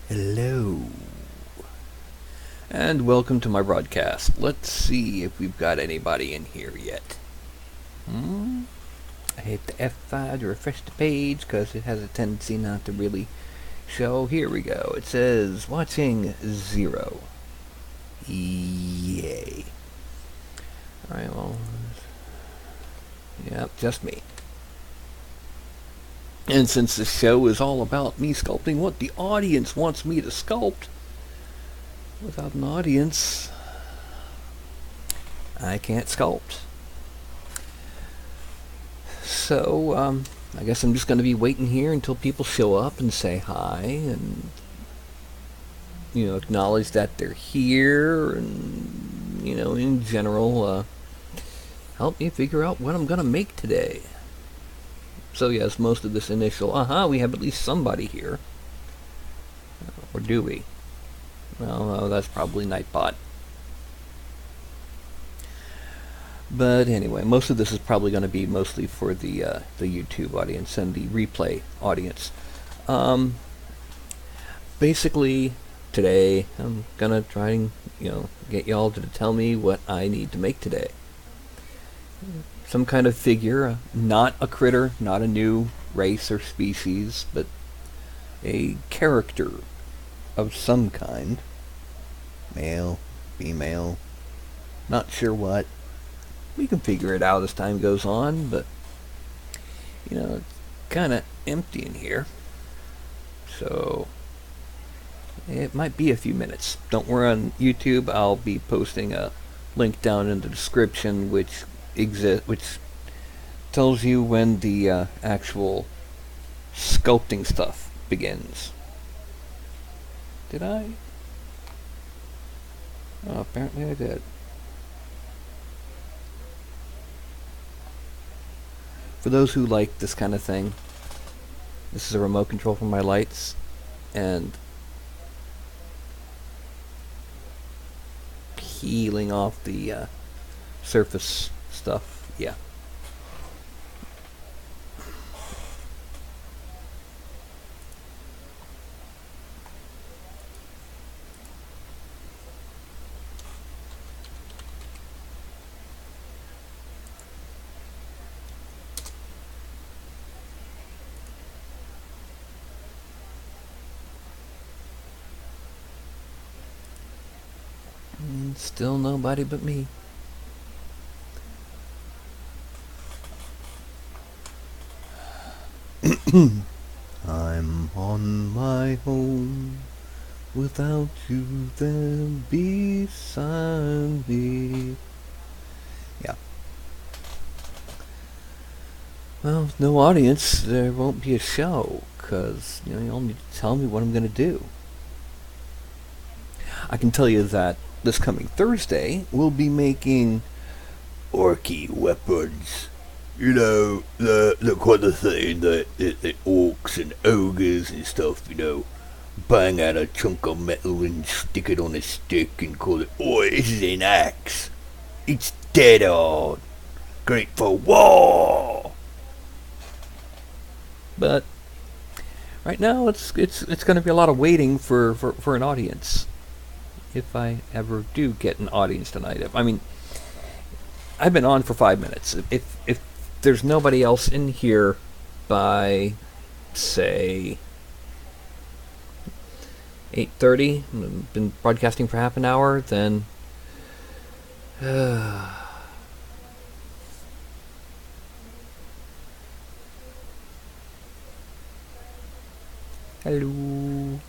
Hello. And welcome to my broadcast. Let's see if we've got anybody in here yet. I hit the F5 to refresh the page because it has a tendency not to really show. Here we go. It says watching 0. Yay. Alright, well. Yep, just me. And since the show is all about me sculpting what the audience wants me to sculpt, without an audience, I can't sculpt. So, I guess I'm just going to be waiting here until people show up and say hi and, acknowledge that they're here and, in general, help me figure out what I'm going to make today. So yes, most of this initial, we have at least somebody here. Or do we? Well, that's probably Nightbot. But anyway, most of this is probably going to be mostly for the YouTube audience and the replay audience. Basically, today I'm going to try and, get y'all to tell me what I need to make today. Some kind of figure, not a critter, not a new race or species, but a character of some kind. Male, female, not sure what. We can figure it out as time goes on, but, it's kind of empty in here. So, it might be a few minutes. Don't worry, on YouTube I'll be posting a link down in the description which tells you when the actual sculpting stuff begins. Did I? Oh, apparently I did. For those who like this kind of thing, this is a remote control for my lights, and peeling off the surface stuff, yeah. And still nobody but me. I'm on my own, without you there beside me. Yeah. Well, with no audience, there won't be a show, because, y'all need to tell me what I'm going to do. I can tell you that this coming Thursday, we'll be making orky weapons. The kind of thing that orcs and ogres and stuff, bang out a chunk of metal and stick it on a stick and call it, this is an axe. It's dead hard. Great for war. But right now, it's going to be a lot of waiting for an audience. If I ever do get an audience tonight. I've been on for 5 minutes. If there's nobody else in here by, say, 8:30, I've been broadcasting for half an hour, then hello.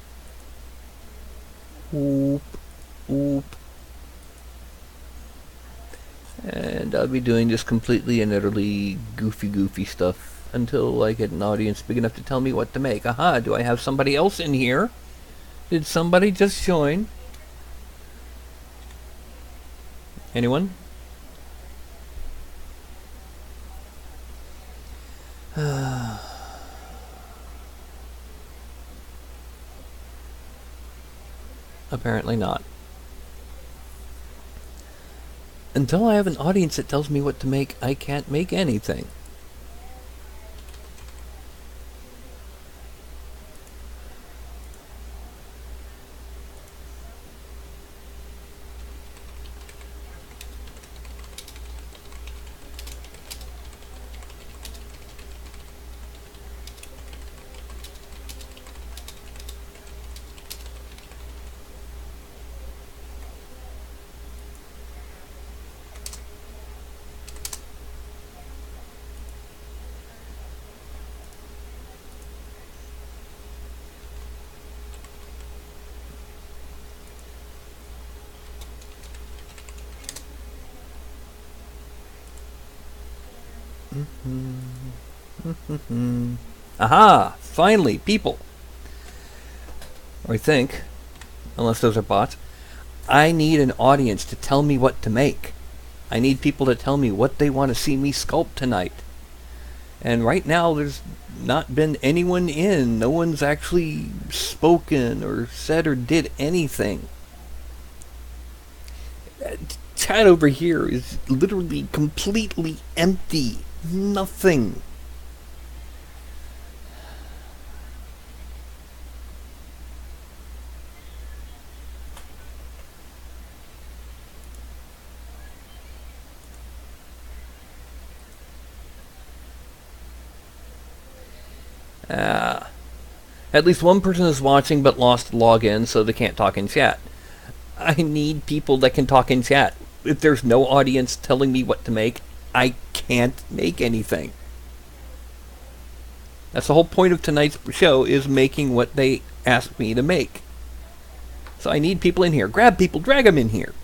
Oop. Oop. And I'll be doing this completely and utterly goofy stuff until I get an audience big enough to tell me what to make. Do I have somebody else in here? Did somebody just join? Anyone? Apparently not. Until I have an audience that tells me what to make, I can't make anything. Aha! Finally, people. Or I think, unless those are bots. I need an audience to tell me what to make. I need people to tell me what they want to see me sculpt tonight. And right now, there's not been anyone in. No one's actually spoken or said or did anything. Chat over here is literally completely empty. Nothing. At least one person is watching but lost login, so they can't talk in chat. I need people that can talk in chat. If there's no audience telling me what to make, I can't make anything. That's the whole point of tonight's show, is making what they asked me to make. So I need people in here. Grab people, drag them in here.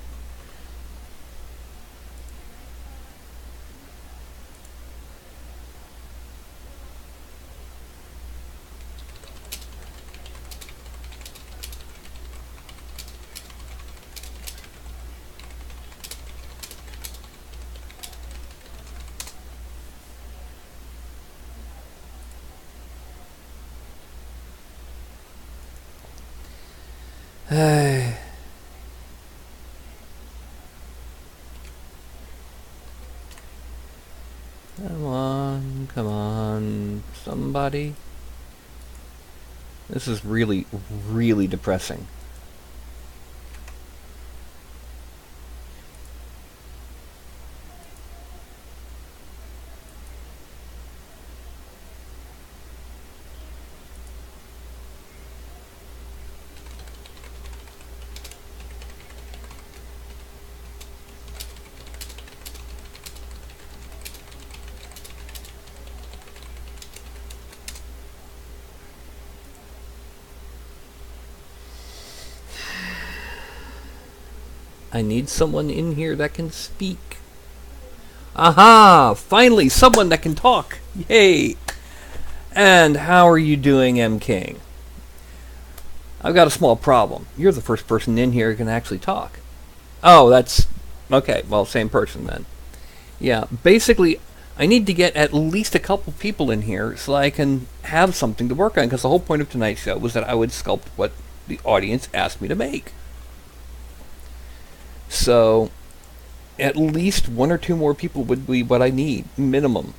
Come on, somebody. This is really, really depressing. I need someone in here that can speak. Aha! Finally, someone that can talk! Yay! And how are you doing, M. King? I've got a small problem. You're the first person in here who can actually talk. Oh, that's... Okay, well, same person then. Yeah, basically, I need to get at least a couple people in here so I can have something to work on, because the whole point of tonight's show was that I would sculpt what the audience asked me to make. So, at least one or two more people would be what I need, minimum.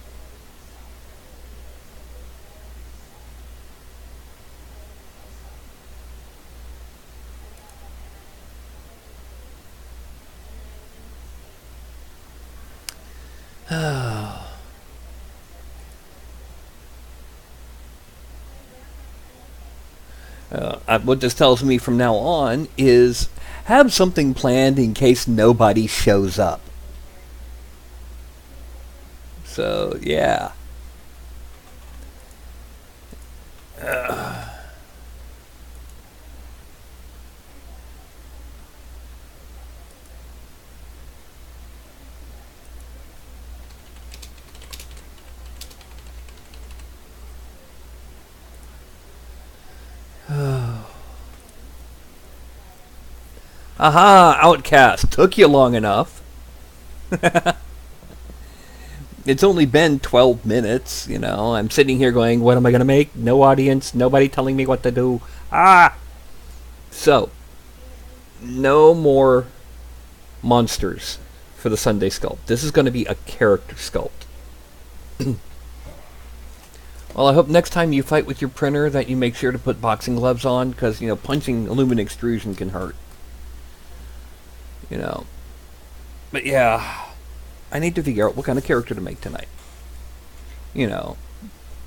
What this tells me from now on is have something planned in case nobody shows up. So, yeah. Aha, Outcast. Took you long enough. It's only been 12 minutes, you know. I'm sitting here going, what am I going to make? No audience, nobody telling me what to do. So, no more monsters for the Sunday sculpt. This is going to be a character sculpt. Well, I hope next time you fight with your printer that you make sure to put boxing gloves on, because, you know, punching aluminum extrusion can hurt. You know. But yeah, I need to figure out what kind of character to make tonight. You know,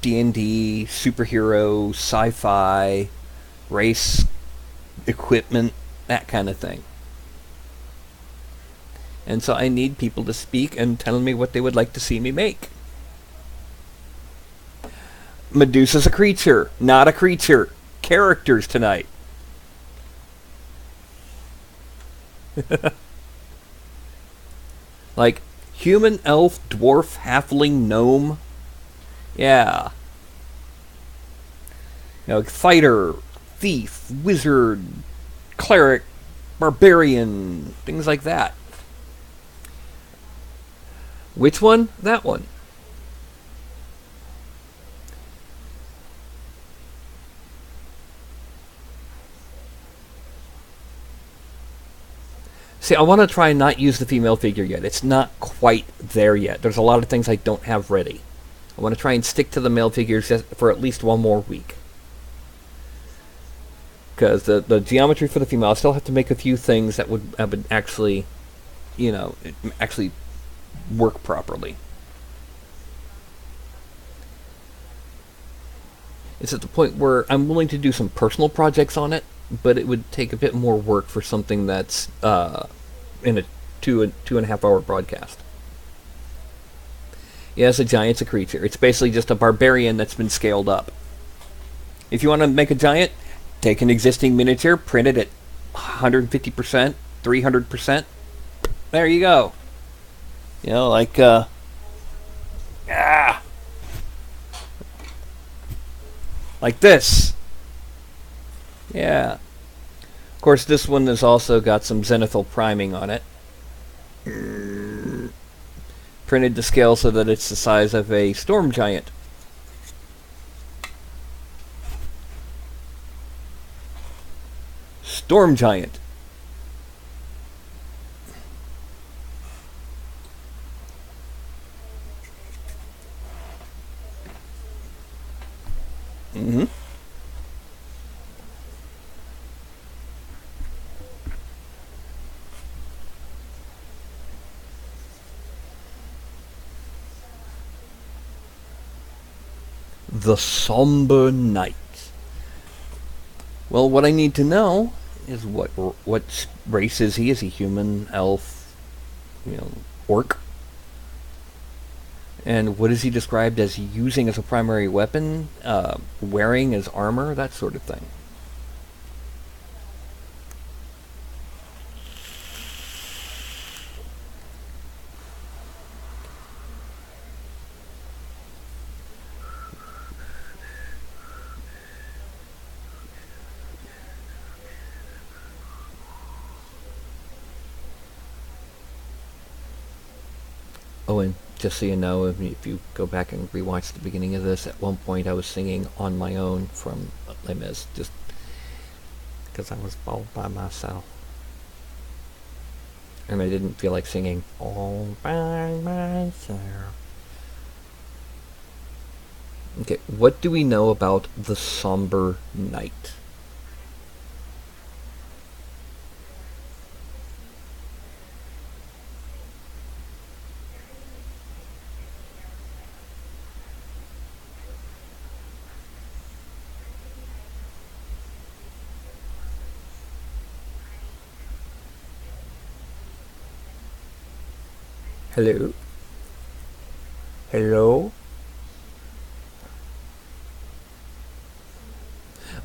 D&D, superhero, sci-fi, race, equipment, that kind of thing. And so I need people to speak and tell me what they would like to see me make. Medusa's a creature, not a creature. Characters tonight. Like, Human, elf, dwarf, halfling, gnome. Yeah. Fighter, thief, wizard, cleric, barbarian, things like that. Which one? That one. See, I want to try and not use the female figure yet. It's not quite there yet. There's a lot of things I don't have ready. I want to try and stick to the male figures just for at least one more week. Because the geometry for the female, I still have to make a few things that would actually, actually work properly. It's at the point where I'm willing to do some personal projects on it, but it would take a bit more work for something that's in a 2.5 hour broadcast. Yes, a giant's a creature. It's basically just a barbarian that's been scaled up. If you want to make a giant, take an existing miniature, print it at 150%, 300%. There you go. Like this. Yeah. Of course, this one has also got some zenithal priming on it. Printed to scale so that it's the size of a storm giant. Storm giant. Mm-hmm. The Somber Knight. Well, what I need to know is what race is he? Is he human, elf, orc? And what is he described as using as a primary weapon, wearing as armor, that sort of thing. Oh, and just so you know, if you go back and rewatch the beginning of this, at one point I was singing On My Own from Les Mis, just because I was all by myself. And I didn't feel like singing all by myself. Okay, what do we know about the Somber Knight? Hello? Hello?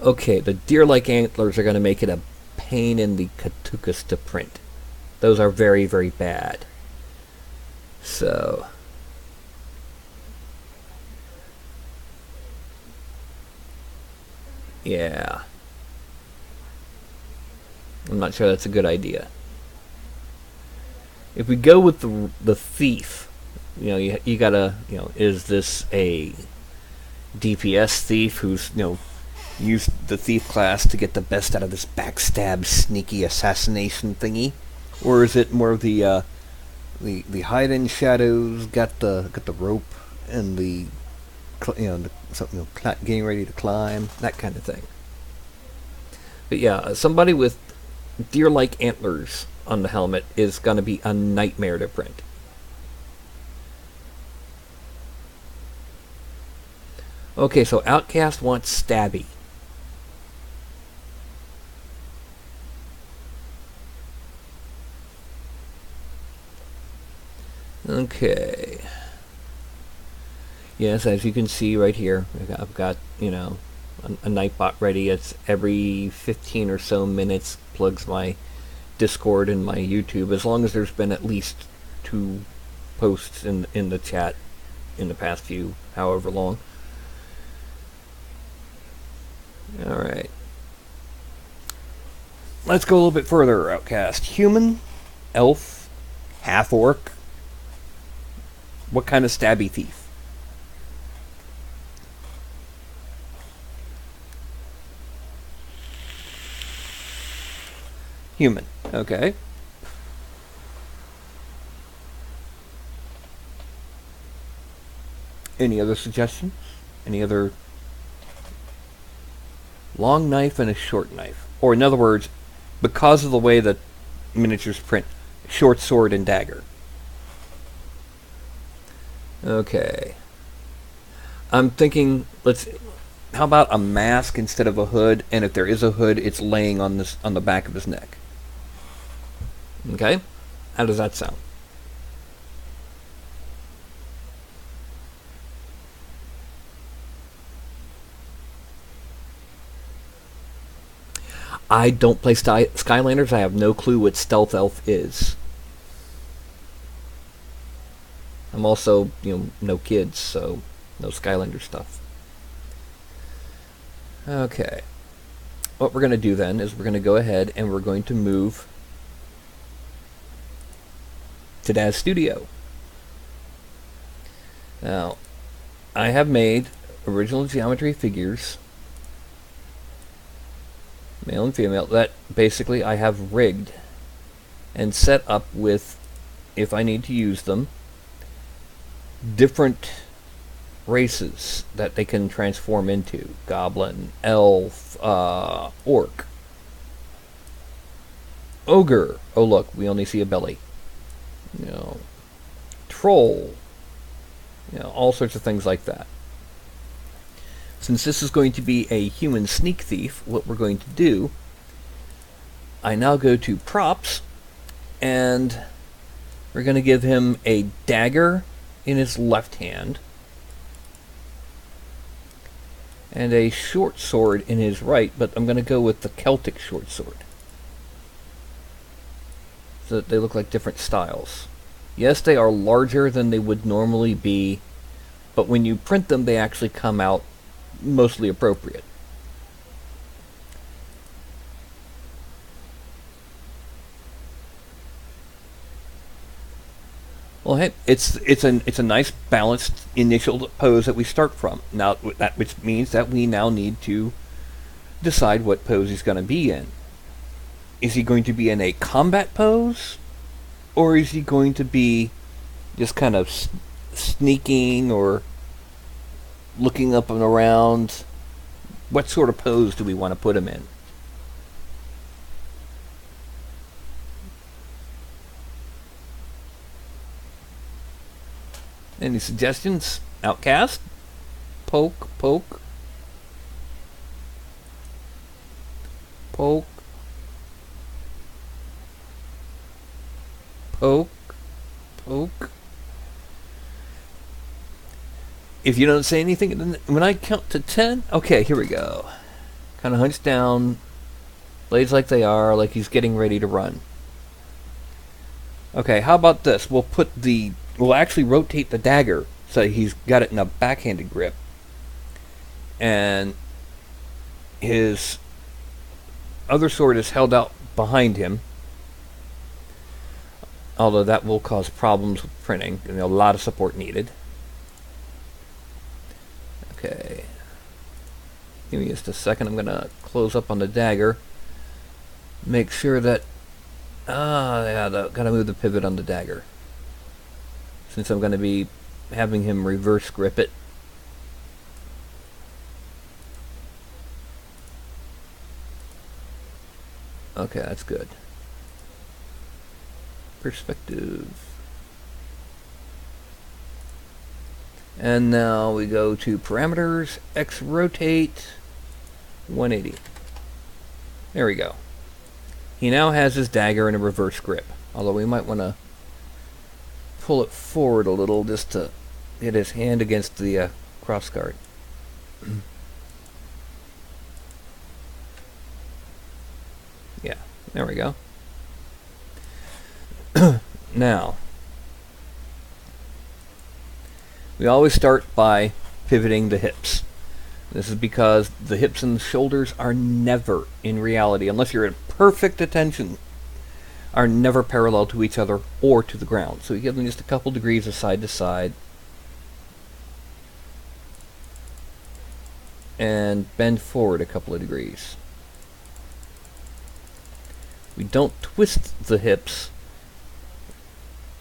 Okay, the deer-like antlers are going to make it a pain in the katukas to print. Those are very, very bad. So... yeah. I'm not sure that's a good idea. If we go with the thief, you gotta, is this a DPS thief who's, used the thief class to get the best out of this backstab, sneaky assassination thingy, or is it more of the hide in shadows, got the rope and getting ready to climb, that kind of thing. But yeah, somebody with deer-like antlers on the helmet is going to be a nightmare to print. Okay, so Outcast wants stabby. Okay. Yes, as you can see right here, I've got a Nightbot ready. It's every 15 or so minutes plugs my Discord and my YouTube, as long as there's been at least 2 posts in the chat in the past few however long. All right. Let's go a little bit further, Outcast. Human, elf, half-orc. What kind of stabby thief? Human. Okay. Any other suggestions? Any other... Long knife and a short knife. Or in other words, because of the way that miniatures print, short sword and dagger. Okay. I'm thinking, how about a mask instead of a hood, and if there is a hood, it's laying on the back of his neck. Okay? How does that sound? I don't play Skylanders. I have no clue what Stealth Elf is. I'm also, no kids, so no Skylander stuff. Okay. What we're going to do then is we're going to go ahead and we're going to move to Dad's studio. Now, I have made original geometry figures, male and female, that basically I have rigged and set up with, if I need to use them, different races that they can transform into. Goblin, elf, orc, ogre. Oh look, we only see a belly. Troll. All sorts of things like that. Since this is going to be a human sneak thief, what we're going to do, I now go to props, and we're going to give him a dagger in his left hand, and a short sword in his right, but I'm going to go with the Celtic short sword, so that they look like different styles. Yes, they are larger than they would normally be, but when you print them, they actually come out mostly appropriate. Well, hey, it's a nice balanced initial pose that we start from. Now, which means that we now need to decide what pose he's going to be in. Is he going to be in a combat pose, or is he going to be just kind of sneaking or looking up and around? What sort of pose do we want to put him in? Any suggestions? Outcast? Poke, poke. Poke. Poke. Poke. If you don't say anything, when I count to 10, okay, here we go. Kind of hunched down, blades like they are, like he's getting ready to run. Okay, how about this? We'll actually rotate the dagger so he's got it in a backhanded grip. And his other sword is held out behind him. Although that will cause problems with printing, and a lot of support needed. Okay. Give me just a second. I'm going to close up on the dagger. Make sure that... got to move the pivot on the dagger, since I'm going to be having him reverse grip it. Okay, that's good. Perspective. And now we go to parameters, X rotate, 180. There we go. He now has his dagger in a reverse grip, although we might want to pull it forward a little just to get his hand against the crossguard. Yeah, there we go. Now, We always start by pivoting the hips. This is because the hips and the shoulders are never, in reality, unless you're at perfect attention, are never parallel to each other or to the ground. So you give them just a couple degrees of side to side. And bend forward a couple of degrees. We don't twist the hips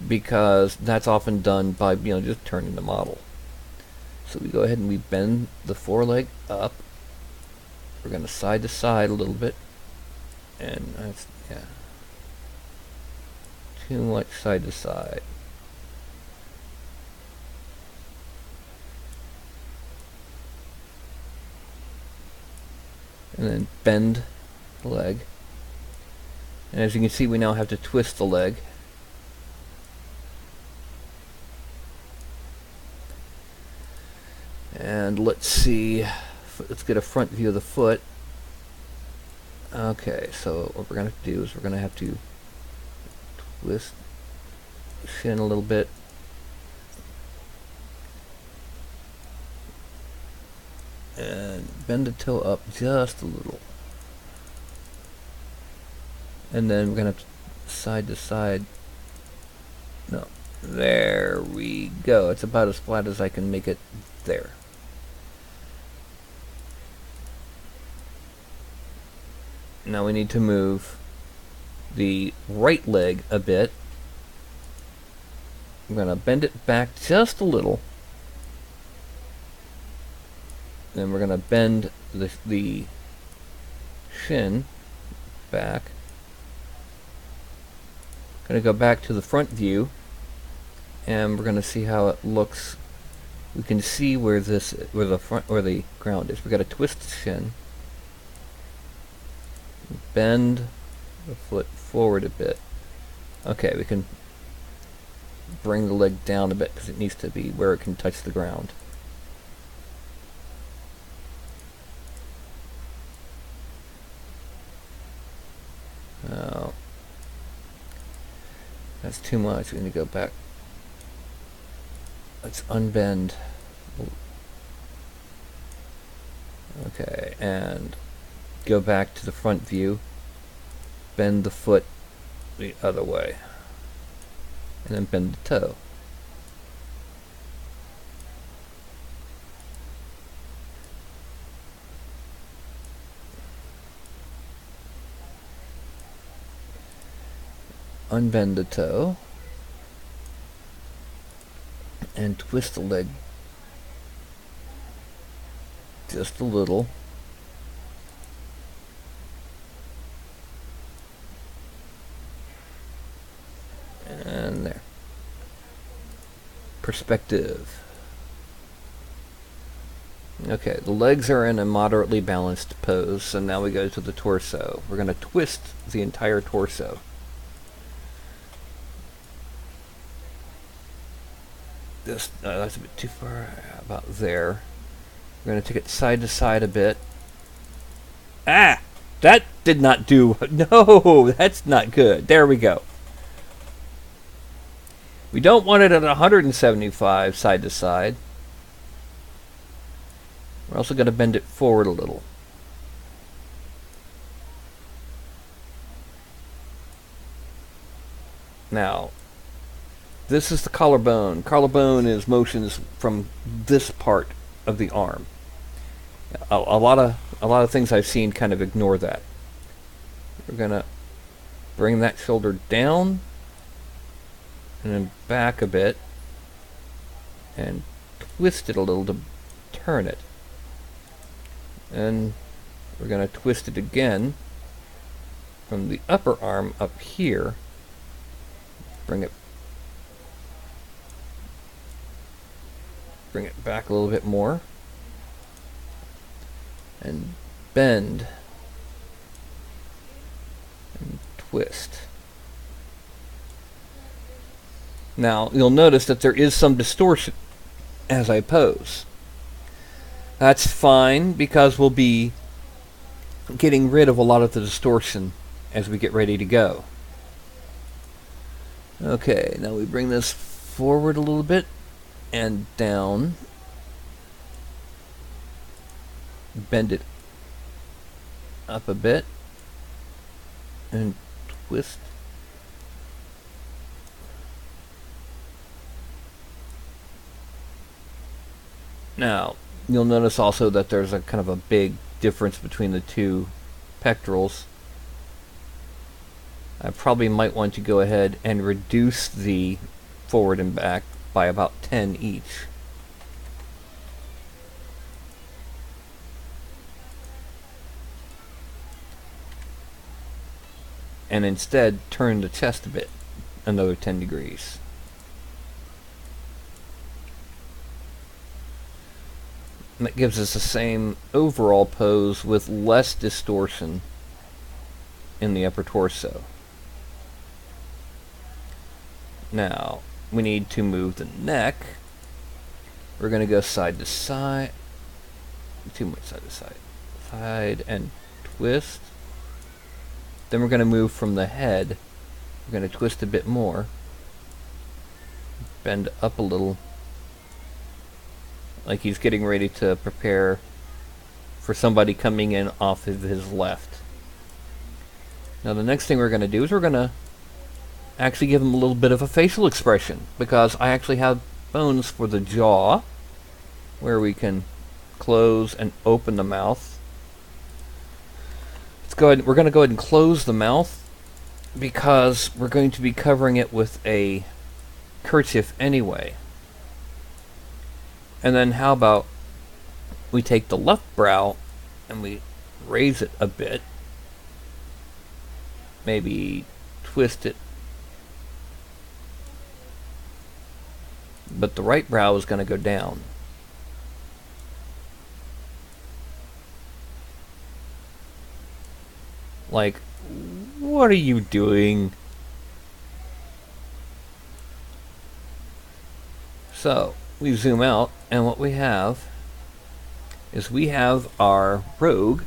because that's often done by, just turning the model. So we go ahead and we bend the foreleg up. We're going to side to side a little bit. And that's, too much side to side. And then bend the leg. And as you can see, we now have to twist the leg. And let's see, let's get a front view of the foot. Okay, so what we're going to do is we're going to have to twist the shin a little bit. And bend the toe up just a little. And then we're going to side to side. No, there we go. It's about as flat as I can make it there. Now we need to move the right leg a bit. I'm going to bend it back just a little. Then we're going to bend the shin back. Going to go back to the front view, and we're going to see how it looks. We can see where the ground is. We're going to twist the shin, bend the foot forward a bit. Okay, we can bring the leg down a bit because it needs to be where it can touch the ground. That's too much. We need to go back. Let's unbend. Okay, and go back to the front view. Bend the foot the other way. And then bend the toe. Unbend the toe and twist the leg just a little. And there. Perspective. Okay, the legs are in a moderately balanced pose, so now we go to the torso. We're going to twist the entire torso. That's a bit too far, about there. We're going to take it side to side a bit. Ah! That did not do... No! That's not good. There we go. We don't want it at 175 side to side. We're also going to bend it forward a little. Now, this is the collarbone. Collarbone is motions from this part of the arm. A lot of things I've seen kind of ignore that. We're gonna bring that shoulder down and then back a bit and twist it a little to turn it. And we're gonna twist it again from the upper arm up here. Bring it back a little bit more and bend and twist. Now you'll notice that there is some distortion as I pose. That's fine because we'll be getting rid of a lot of the distortion as we get ready to go. Okay, now we bring this forward a little bit. and down. Bend it up a bit and twist. Now, you'll notice also that there's a kind of a big difference between the two pectorals. I probably might want to go ahead and reduce the forward and back by about 10 each. And instead turn the chest a bit, another 10 degrees. And that gives us the same overall pose with less distortion in the upper torso. Now, we need to move the neck. We're going to go side to side. Too much side to side. Side and twist. Then we're going to move from the head. We're going to twist a bit more. Bend up a little. Like he's getting ready to prepare for somebody coming in off of his left. Now the next thing we're going to do is we're going to actually give him a little bit of a facial expression, because I actually have bones for the jaw where we can close and open the mouth. Let's go ahead. We're going to go ahead and close the mouth because we're going to be covering it with a kerchief anyway. And then how about we take the left brow and we raise it a bit. Maybe twist it. But the right brow is going to go down. Like, what are you doing? So, we zoom out, and what we have is we have our rogue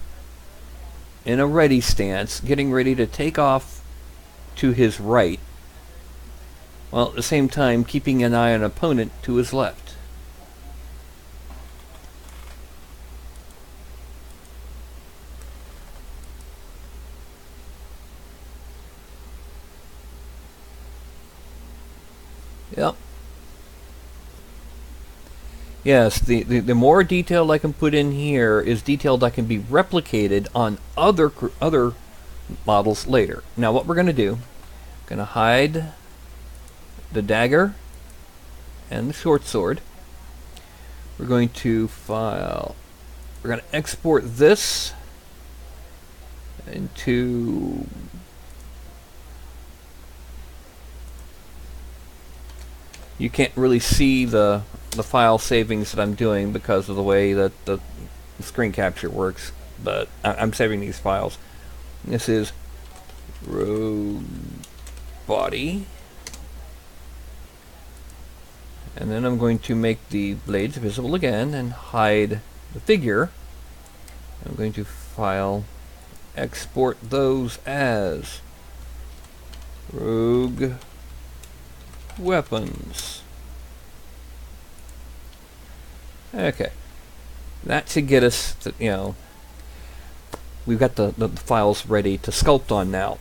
in a ready stance, getting ready to take off to his right, while at the same time keeping an eye on an opponent to his left. Yep. Yes, the more detail I can put in here is detail that can be replicated on other models later. Now what we're going to do, I'm going to hide the dagger and the short sword. We're going to file. We're going to export this into you can't really see the file savings that I'm doing because of the way that the screen capture works, but I'm saving these files. This is rogue body, and then I'm going to make the blades visible again and hide the figure. I'm going to file, export those as rogue weapons. Okay, that should get us to, we've got the files ready to sculpt on now.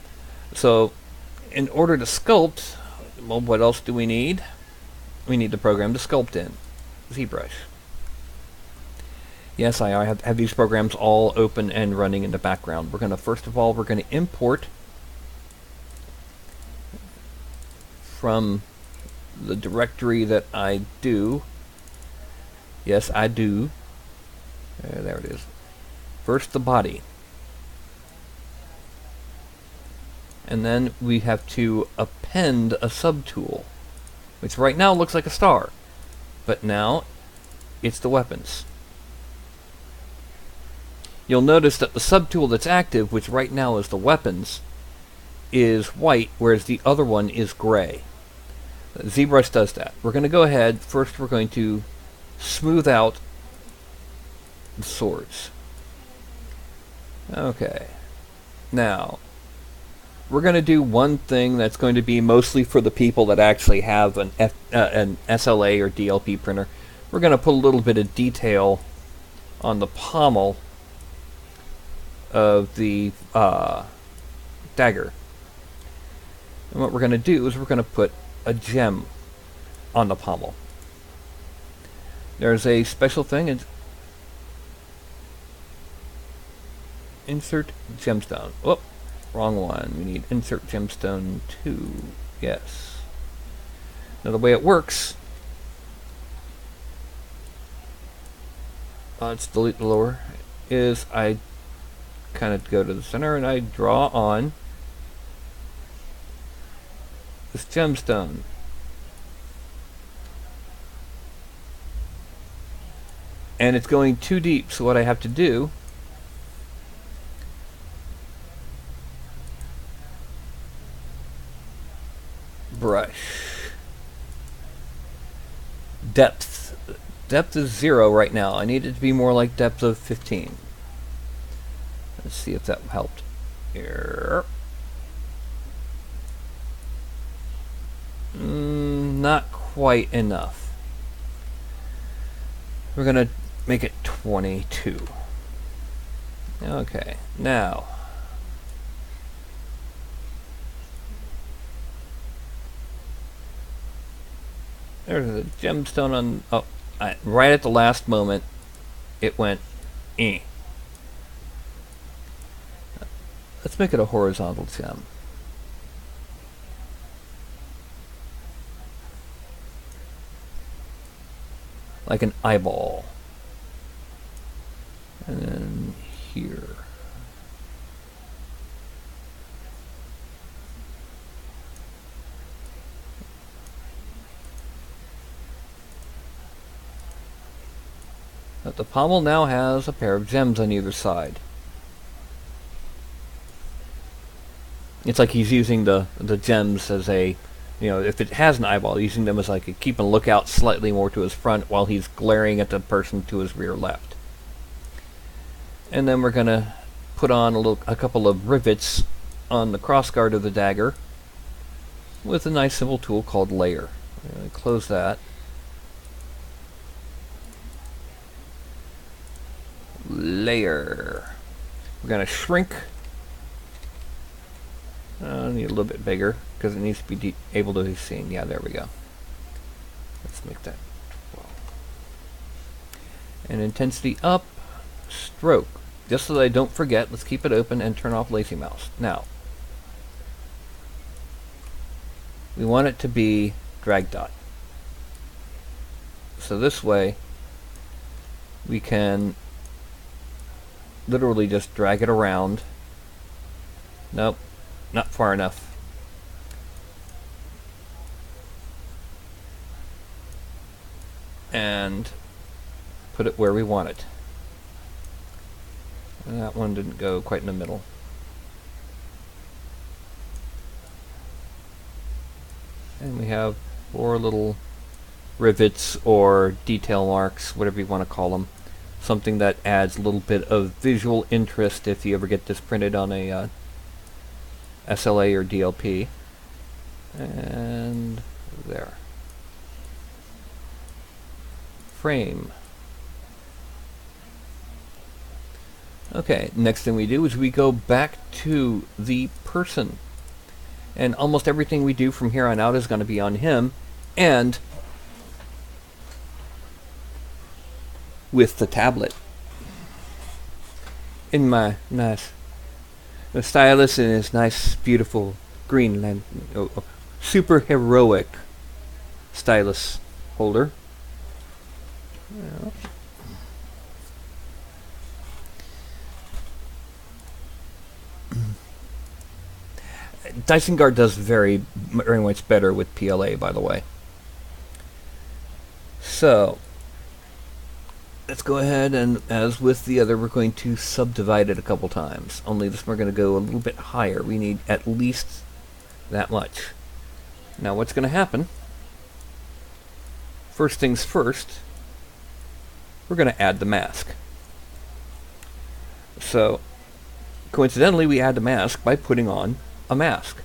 So in order to sculpt, well, what else do we need? We need the program to sculpt in, ZBrush. Yes, I have these programs all open and running in the background. We're going to, first of all, we're going to import from the directory that I do. Yes, I do. There it is. First the body. And then we have to append a subtool, which right now looks like a star, but now it's the weapons. You'll notice that the subtool that's active, which right now is the weapons, is white, whereas the other one is gray. ZBrush does that. We're going to go ahead, first we're going to smooth out the swords. Okay. Now, we're going to do one thing that's going to be mostly for the people that actually have an SLA or DLP printer. We're going to put a little bit of detail on the pommel of the dagger. And what we're going to do is we're going to put a gem on the pommel. There's a special thing. It's insert gemstone. Whoop, wrong one. We need insert gemstone 2. Yes. Now the way it works, let's delete the lower, is I kind of go to the center and I draw on this gemstone. And it's going too deep, so what I have to do brush. Depth. Depth is 0 right now. I need it to be more like depth of 15. Let's see if that helped. Here. Not quite enough. We're going to make it 22. Okay, now there's a gemstone on. Oh, right at the last moment, it went. Eh. Let's make it a horizontal gem. Like an eyeball. And then here. But the pommel now has a pair of gems on either side. It's like he's using the gems as a, you know, if it has an eyeball, using them as like a keep a lookout slightly more to his front while he's glaring at the person to his rear left. And then we're going to put on a couple of rivets on the crossguard of the dagger with a nice simple tool called layer. Close that. Layer. We're going to shrink. I need a little bit bigger because it needs to be able to be seen. Yeah, there we go. Let's make that 12. And intensity up, stroke. Just so that I don't forget, let's keep it open and turn off lazy mouse. Now, we want it to be drag dot. So this way, we can literally just drag it around. Nope, not far enough. And put it where we want it. And that one didn't go quite in the middle. And we have 4 little rivets or detail marks, whatever you want to call them. Something that adds a little bit of visual interest if you ever get this printed on a SLA or DLP. And there. Frame. Okay, next thing we do is we go back to the person. And almost everything we do from here on out is going to be on him. And with the tablet. In my nice stylus in his nice, beautiful green super heroic stylus holder. Yeah. Dyson Guard does very much better with PLA, by the way. So, let's go ahead and, as with the other, we're going to subdivide it a couple times. Only this we're going to go a little bit higher. We need at least that much. Now what's going to happen, first things first, we're going to add the mask. So, coincidentally, we add the mask by putting on a mask.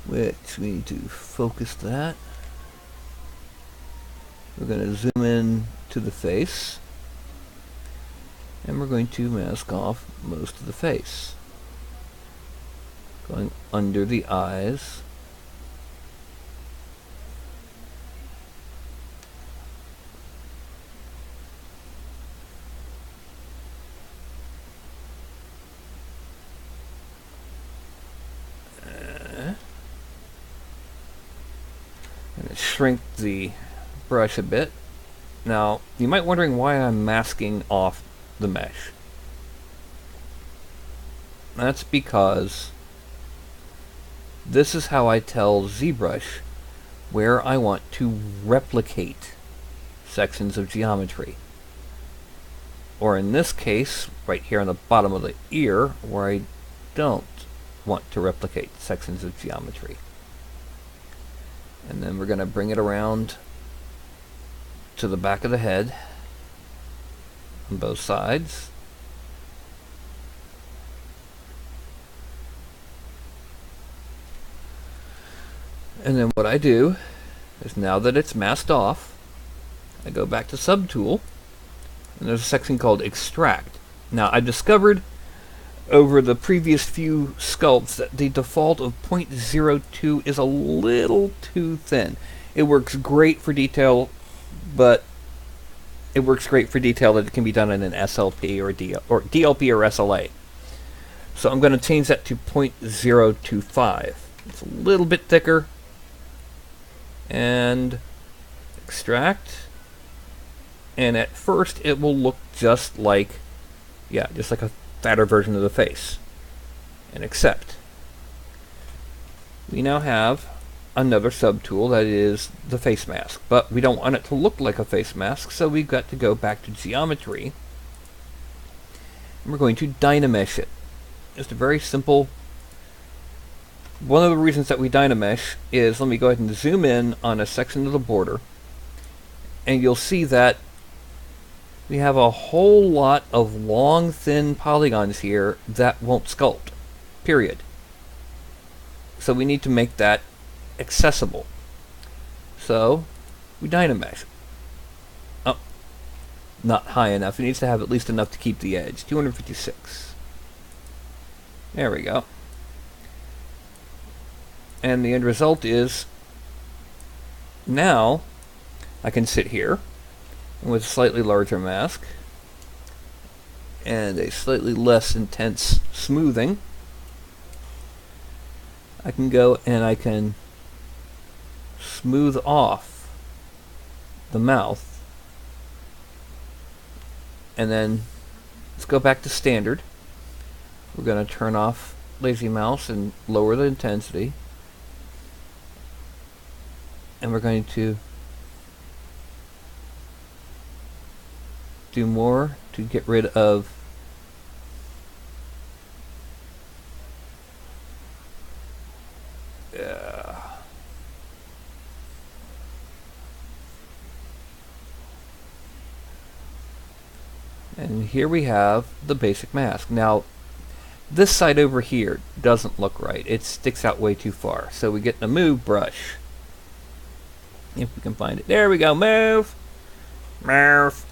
Which we need to focus that. We're going to zoom in to the face, and we're going to mask off most of the face. Going under the eyes. And shrink the brush a bit. Now, you might be wondering why I'm masking off the mesh. That's because this is how I tell ZBrush where I want to replicate sections of geometry. Or in this case, right here on the bottom of the ear, where I don't want to replicate sections of geometry. And then we're going to bring it around to the back of the head on both sides. And then what I do is, now that it's masked off, I go back to Subtool, and there's a section called Extract. Now, I discovered over the previous few sculpts that the default of 0.02 is a little too thin. It works great for detail, but it works great for detail that it can be done in an SLP or DLP or SLA. So I'm going to change that to 0.025. It's a little bit thicker. And extract. And at first it will look just like a fatter version of the face. And accept. We now have another subtool that is the face mask, but we don't want it to look like a face mask, so we've got to go back to geometry, and we're going to Dynamesh it. Just a very simple. One of the reasons that we Dynamesh is, let me go ahead and zoom in on a section of the border, and you'll see that we have a whole lot of long, thin polygons here that won't sculpt, period. So we need to make that accessible. So we Dynamesh. Oh, not high enough. It needs to have at least enough to keep the edge. 256. There we go. And the end result is, now I can sit here with a slightly larger mask and a slightly less intense smoothing. I can go and I can smooth off the mouth, and then let's go back to standard. We're going to turn off lazy mouse and lower the intensity, and we're going to do more to get rid of and here we have the basic mask. Now, this side over here doesn't look right. It sticks out way too far. So we get the move brush. If we can find it. There we go. Move. Move.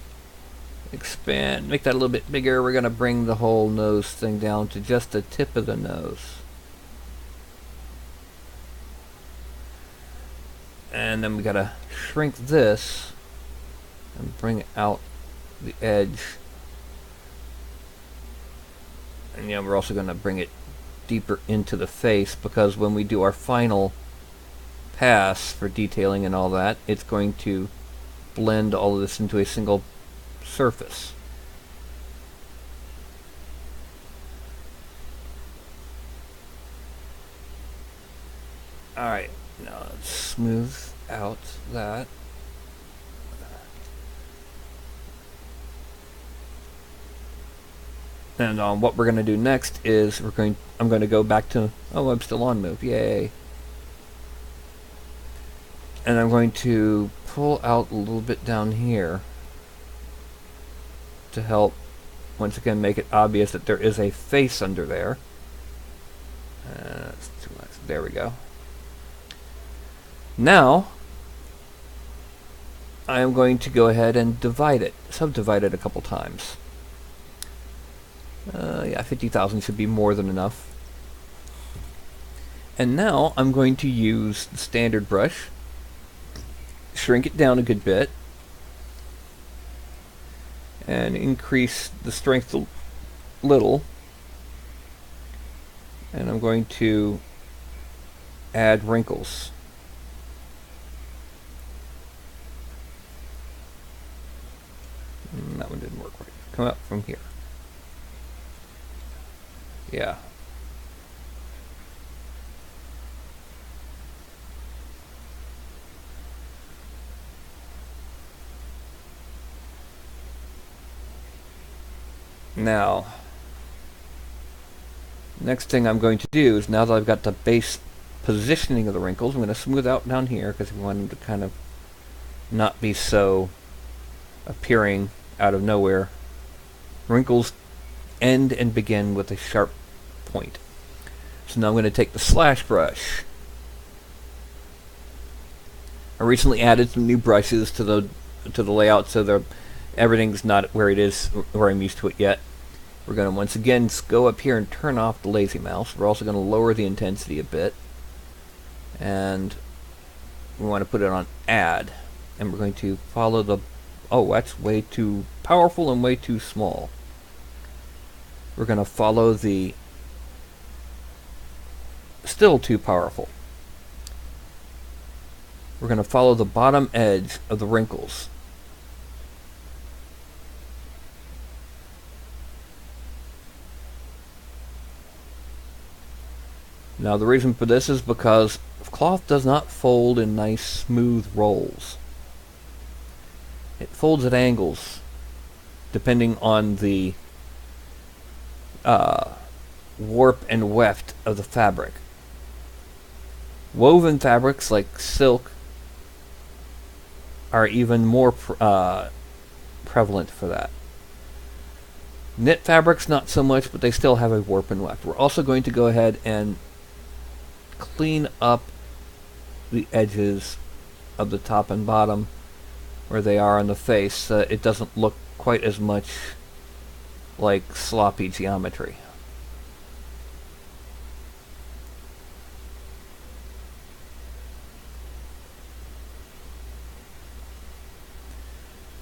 Expand. Make that a little bit bigger. We're going to bring the whole nose thing down to just the tip of the nose. And then we got to shrink this and bring out the edge. And we're also going to bring it deeper into the face, because when we do our final pass for detailing and all that, it's going to blend all of this into a single surface. Alright, now let's smooth out that. And what we're going to do next is I'm going to go back to, oh, I'm still on move, yay. And I'm going to pull out a little bit down here to help once again make it obvious that there is a face under there. That's too much. There we go. Now, I am going to go ahead and subdivide it a couple times. Yeah, 50,000 should be more than enough. And now I'm going to use the standard brush, shrink it down a good bit, and increase the strength a little. And I'm going to add wrinkles. That one didn't work right. Come up from here. Yeah. Now, next thing I'm going to do is, now that I've got the base positioning of the wrinkles, I'm going to smooth out down here because we want them to kind of not be so appearing out of nowhere. Wrinkles end and begin with a sharp point. So now I'm going to take the slash brush. I recently added some new brushes to the layout, so everything's not where it is, where I'm used to it yet. We're going to once again go up here and turn off the lazy mouse. We're also going to lower the intensity a bit, and we want to put it on add, and we're going to follow the, oh, that's way too powerful and way too small. We're going to follow the, still too powerful. We're going to follow the bottom edge of the wrinkles. Now the reason for this is because cloth does not fold in nice smooth rolls. It folds at angles depending on the warp and weft of the fabric. Woven fabrics like silk are even more prevalent for that. Knit fabrics not so much, but they still have a warp and weft. We're also going to go ahead and clean up the edges of the top and bottom where they are on the face, so it doesn't look quite as much like sloppy geometry.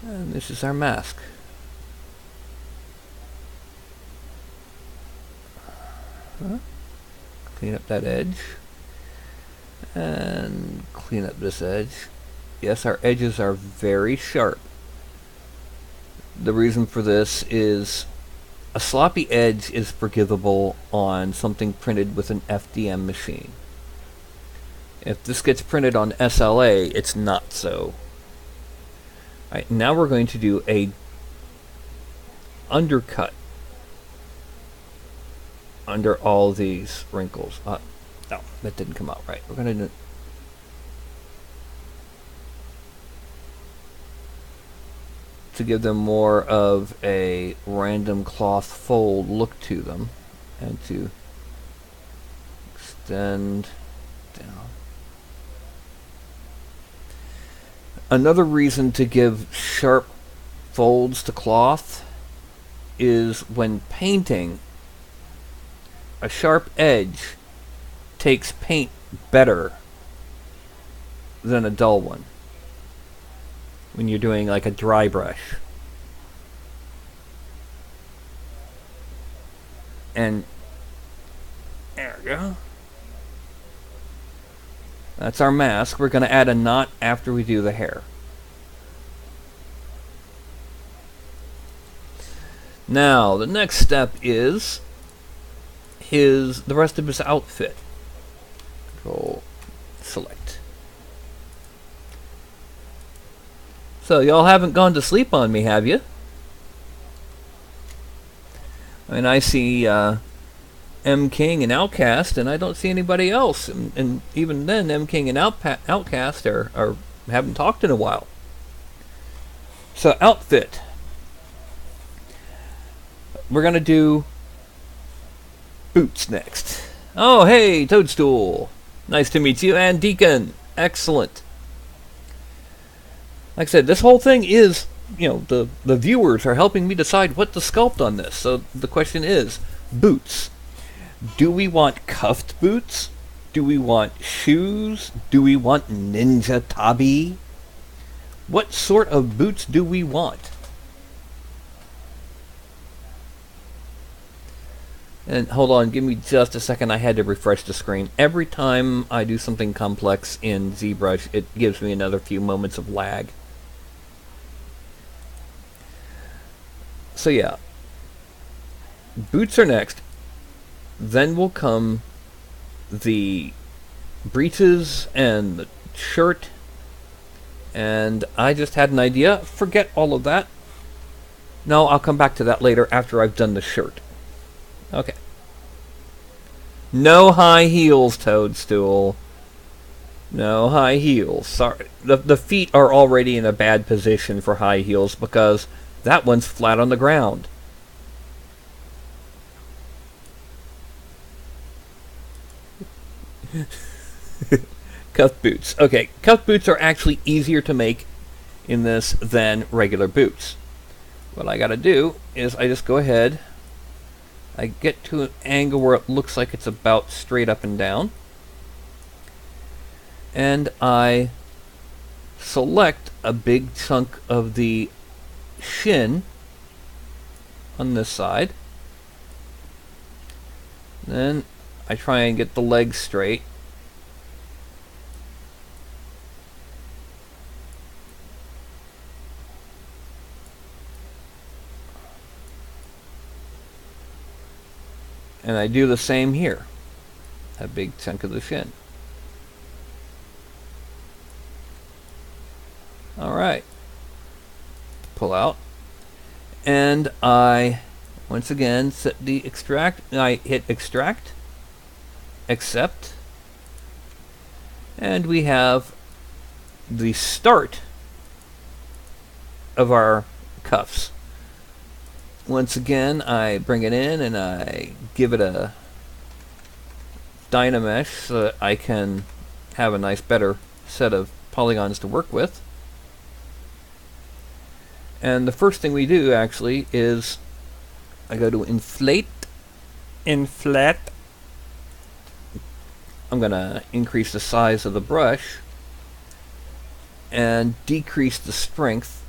And this is our mask. Clean up that edge. And clean up this edge. Yes, our edges are very sharp. The reason for this is a sloppy edge is forgivable on something printed with an FDM machine. If this gets printed on SLA, it's not so. Alright, now we're going to do a undercut under all these wrinkles. No, that didn't come out right. We're going to do to give them more of a random cloth fold look to them, and to extend down. Another reason to give sharp folds to cloth is when painting, a sharp edge takes paint better than a dull one when you're doing like a dry brush. And there we go. That's our mask. We're going to add a knot after we do the hair. Now, the next step is the rest of his outfit. Control select. So y'all haven't gone to sleep on me, have you? I mean, I see M King and Outcast, and I don't see anybody else. And even then, M King and Outcast are haven't talked in a while. So outfit. we're going to do boots next. Oh, hey, Toadstool. Nice to meet you. And Deacon. Excellent. Like I said, this whole thing is, the viewers are helping me decide what to sculpt on this. So the question is, boots. Do we want cuffed boots? Do we want shoes? Do we want ninja tabi? What sort of boots do we want? And hold on, give me just a second. I had to refresh the screen. Every time I do something complex in ZBrush, it gives me another few moments of lag. So yeah, boots are next. Then will come the breeches and the shirt. And I just had an idea. Forget all of that. No, I'll come back to that later after I've done the shirt. Okay. No high heels, Toadstool. No high heels. Sorry. The feet are already in a bad position for high heels because that one's flat on the ground. Cuff boots. Okay, cuff boots are actually easier to make in this than regular boots. What I gotta do is I just go ahead, I get to an angle where it looks like it's about straight up and down, and I select a big chunk of the shin on this side. Then I try and get the legs straight. And I do the same here. A big chunk of the shin. Alright. Pull out. And I, once again, set the extract. I hit extract. Accept. And we have the start of our cuffs. Once again, I bring it in and I give it a Dynamesh so that I can have a nice, better set of polygons to work with. And the first thing we do, actually, is I go to inflate. I'm going to increase the size of the brush and decrease the strength.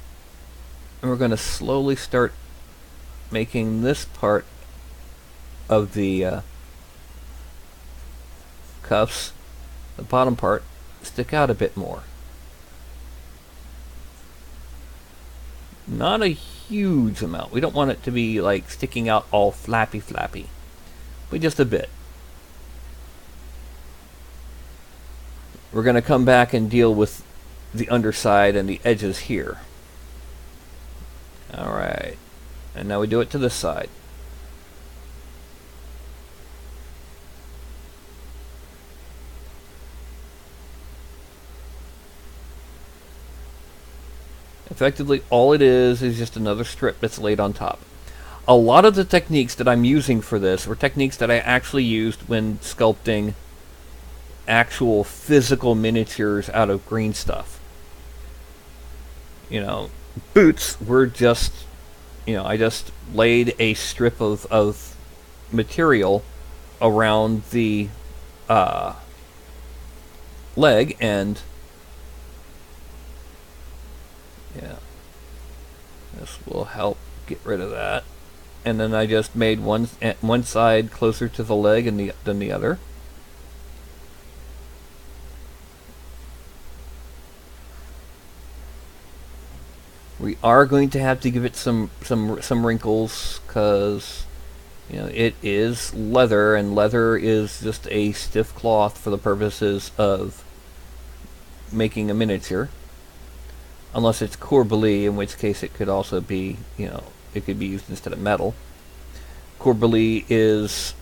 And we're going to slowly start making this part of the cuffs, the bottom part, stick out a bit more. Not a huge amount. We don't want it to be like sticking out all flappy, but just a bit. We're going to come back and deal with the underside and the edges here. Alright. And now we do it to this side. Effectively, all it is just another strip that's laid on top. A lot of the techniques that I'm using for this were techniques that I actually used when sculpting actual physical miniatures out of green stuff. Boots were just, I just laid a strip of material around the leg, and yeah, this will help get rid of that. And then I just made one side closer to the leg than the other. We are going to have to give it some wrinkles because it is leather, and leather is just a stiff cloth for the purposes of making a miniature. Unless it's corbeli, in which case it could also be, it could be used instead of metal. Corbeli is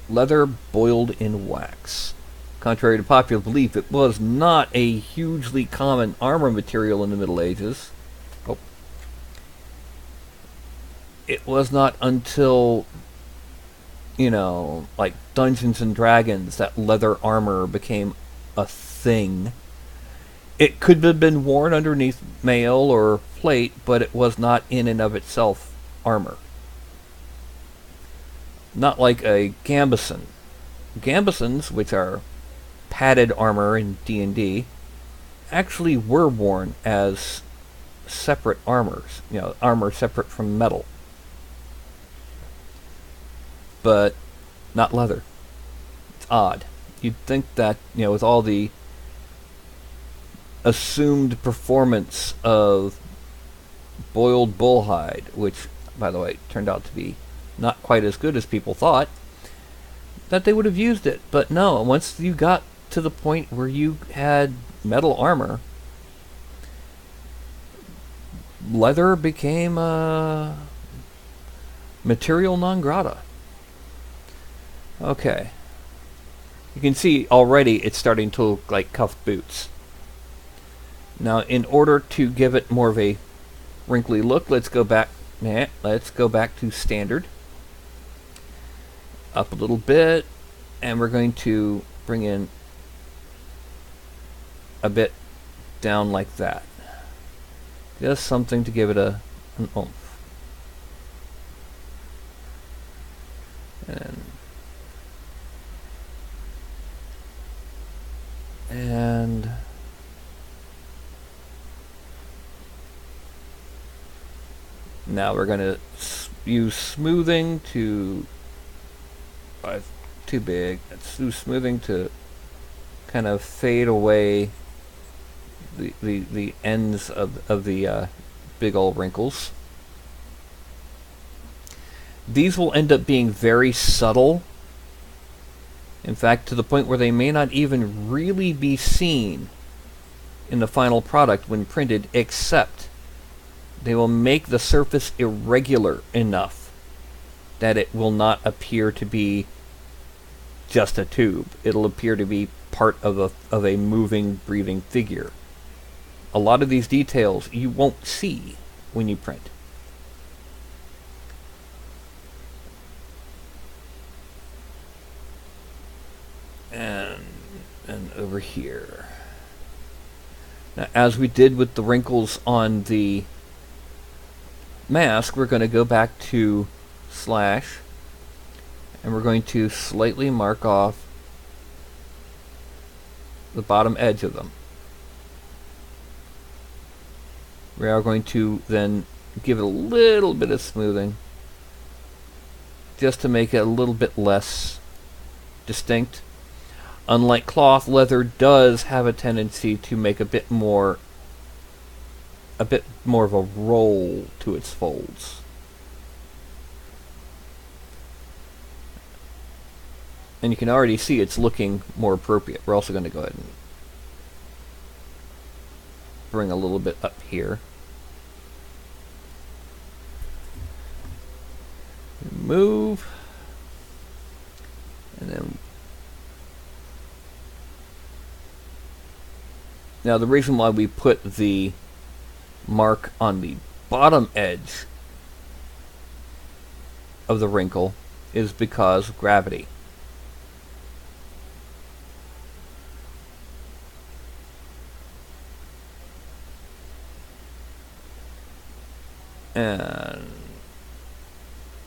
leather boiled in wax. Contrary to popular belief, it was not a hugely common armor material in the Middle Ages. Oh. it was not until, like Dungeons and Dragons, that leather armor became a thing. It could have been worn underneath mail or plate, but it was not in and of itself armor. Not like a gambeson. Gambesons, which are padded armor in D&D, actually were worn as separate armors, armor separate from metal. But not leather. It's odd. You'd think that, with all the assumed performance of boiled bullhide, which, by the way, turned out to be not quite as good as people thought, that they would have used it. But no, once you got to the point where you had metal armor, leather became material non grata. Okay. You can see already it's starting to look like cuffed boots. Now, in order to give it more of a wrinkly look, let's go back to standard. Up a little bit, and we're going to bring in a bit down like that. Just something to give it an oomph. And now we're going to use smoothing to... too big. Let's do smoothing to kind of fade away the ends of the big old wrinkles. These will end up being very subtle. In fact, to the point where they may not even really be seen in the final product when printed, except they will make the surface irregular enough that it will not appear to be just a tube. It'll appear to be part of a moving, breathing figure. A lot of these details you won't see when you print. And over here. Now, as we did with the wrinkles on the mask, we're going to go back to slash, and we're going to slightly mark off the bottom edge of them. We are going to then give it a little bit of smoothing, just to make it a little bit less distinct. Unlike cloth, leather does have a tendency to make a bit more of a roll to its folds. And you can already see it's looking more appropriate. We're also going to go ahead and bring a little bit up here. Move. And then... Now, the reason why we put the mark on the bottom edge of the wrinkle is because of gravity. And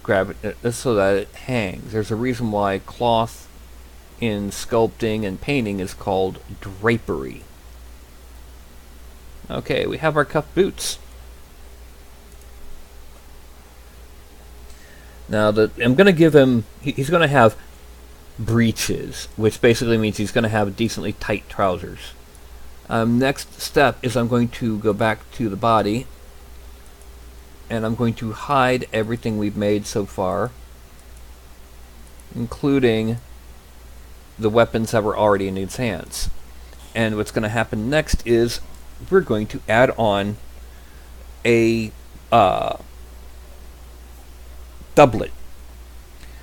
grab it so that it hangs. There's a reason why cloth in sculpting and painting is called drapery. Okay, we have our cuff boots. Now, I'm going to give him... He's going to have breeches, which basically means he's going to have decently tight trousers. Next step is I'm going to go back to the body, and I'm going to hide everything we've made so far, including the weapons that were already in his hands. And what's going to happen next is we're going to add on a doublet.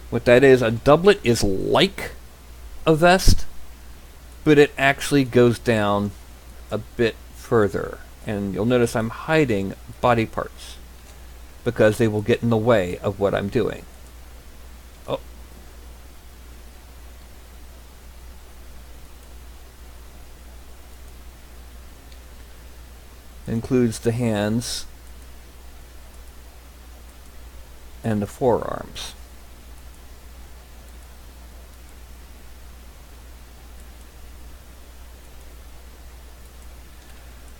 What that is, a doublet is like a vest, but it actually goes down a bit further. And you'll notice I'm hiding body parts. because they will get in the way of what I'm doing. Oh. Includes the hands and the forearms.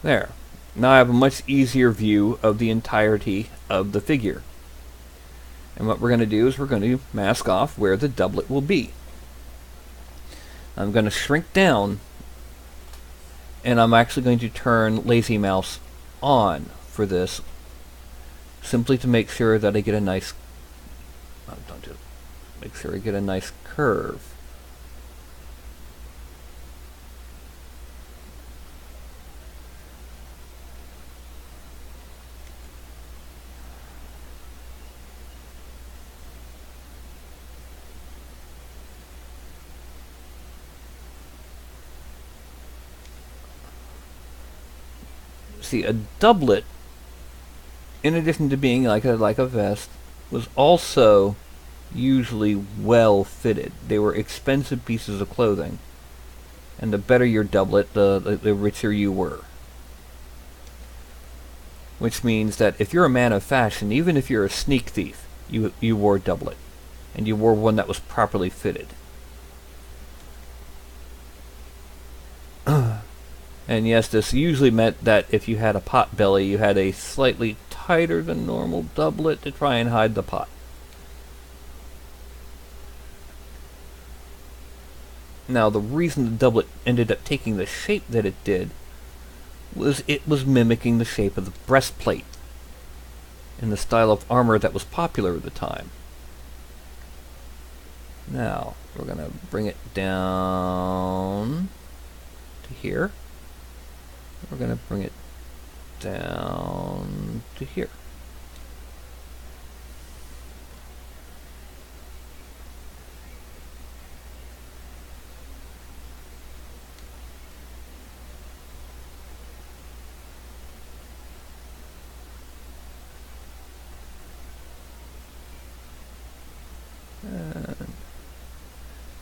There. Now I have a much easier view of the entirety of the figure. And what we're going to do is we're going to mask off where the doublet will be. I'm going to shrink down, and I'm actually going to turn Lazy Mouse on for this, simply to make sure that I get a nice, make sure I get a nice curve. See, a doublet, in addition to being like a vest, was also usually well fitted. They were expensive pieces of clothing, and the better your doublet, the richer you were. Which means that if you're a man of fashion, even if you're a sneak thief, you wore a doublet, and you wore one that was properly fitted. And yes, this usually meant that if you had a pot belly, you had a slightly tighter than normal doublet to try and hide the pot. Now, the reason the doublet ended up taking the shape that it did was it was mimicking the shape of the breastplate in the style of armor that was popular at the time. Now, we're going to bring it down to here. We're going to bring it down to here.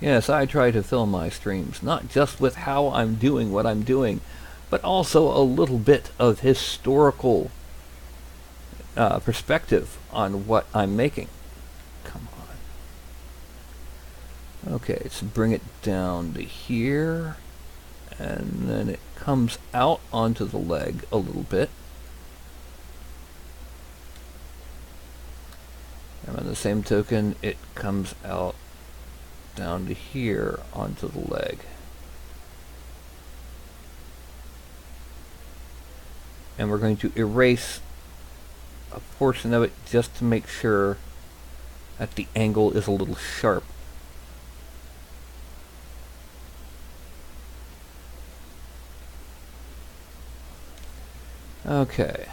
Yes, I try to film my streams, not just with how I'm doing what I'm doing, but also a little bit of historical perspective on what I'm making. Come on. Okay, let's bring it down to here, and then it comes out onto the leg a little bit. And on the same token, it comes out down to here onto the leg. And we're going to erase a portion of it just to make sure that the angle is a little sharp. Okay.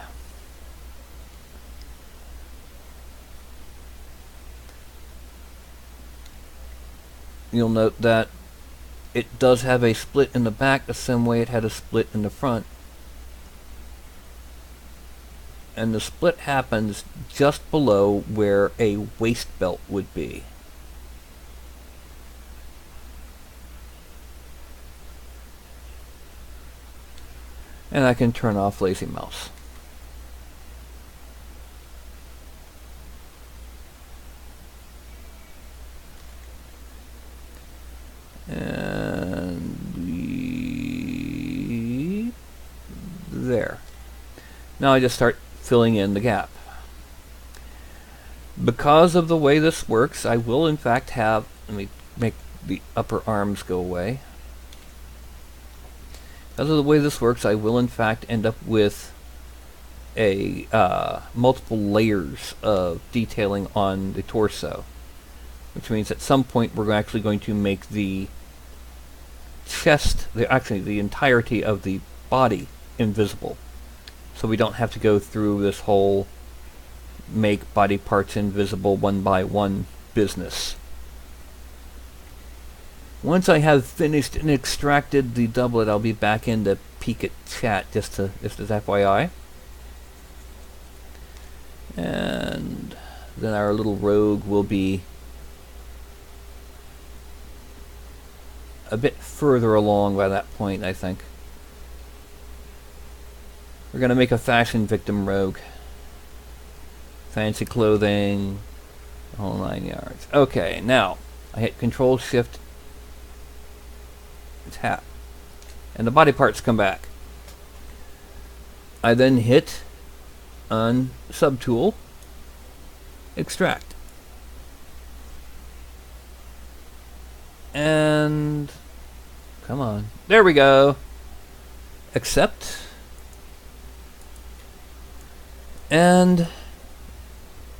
You'll note that it does have a split in the back the same way it had a split in the front. And the split happens just below where a waist belt would be. And I can turn off Lazy Mouse. And there. Now I just start filling in the gap. Because of the way this works, I will in fact have, let me make the upper arms go away. Because of the way this works, I will in fact end up with a multiple layers of detailing on the torso, which means at some point we're actually going to make the chest, actually the entirety of the body invisible. So we don't have to go through this whole make body parts invisible one by one business. Once I have finished and extracted the doublet, I'll be back in to peek at chat just as FYI. And then our little rogue will be a bit further along by that point, I think. We're going to make a fashion victim rogue. Fancy clothing, the whole 9 yards. Okay, now I hit Control Shift Tap, and the body parts come back. I then hit on Subtool, Extract, and come on, there we go. Accept, and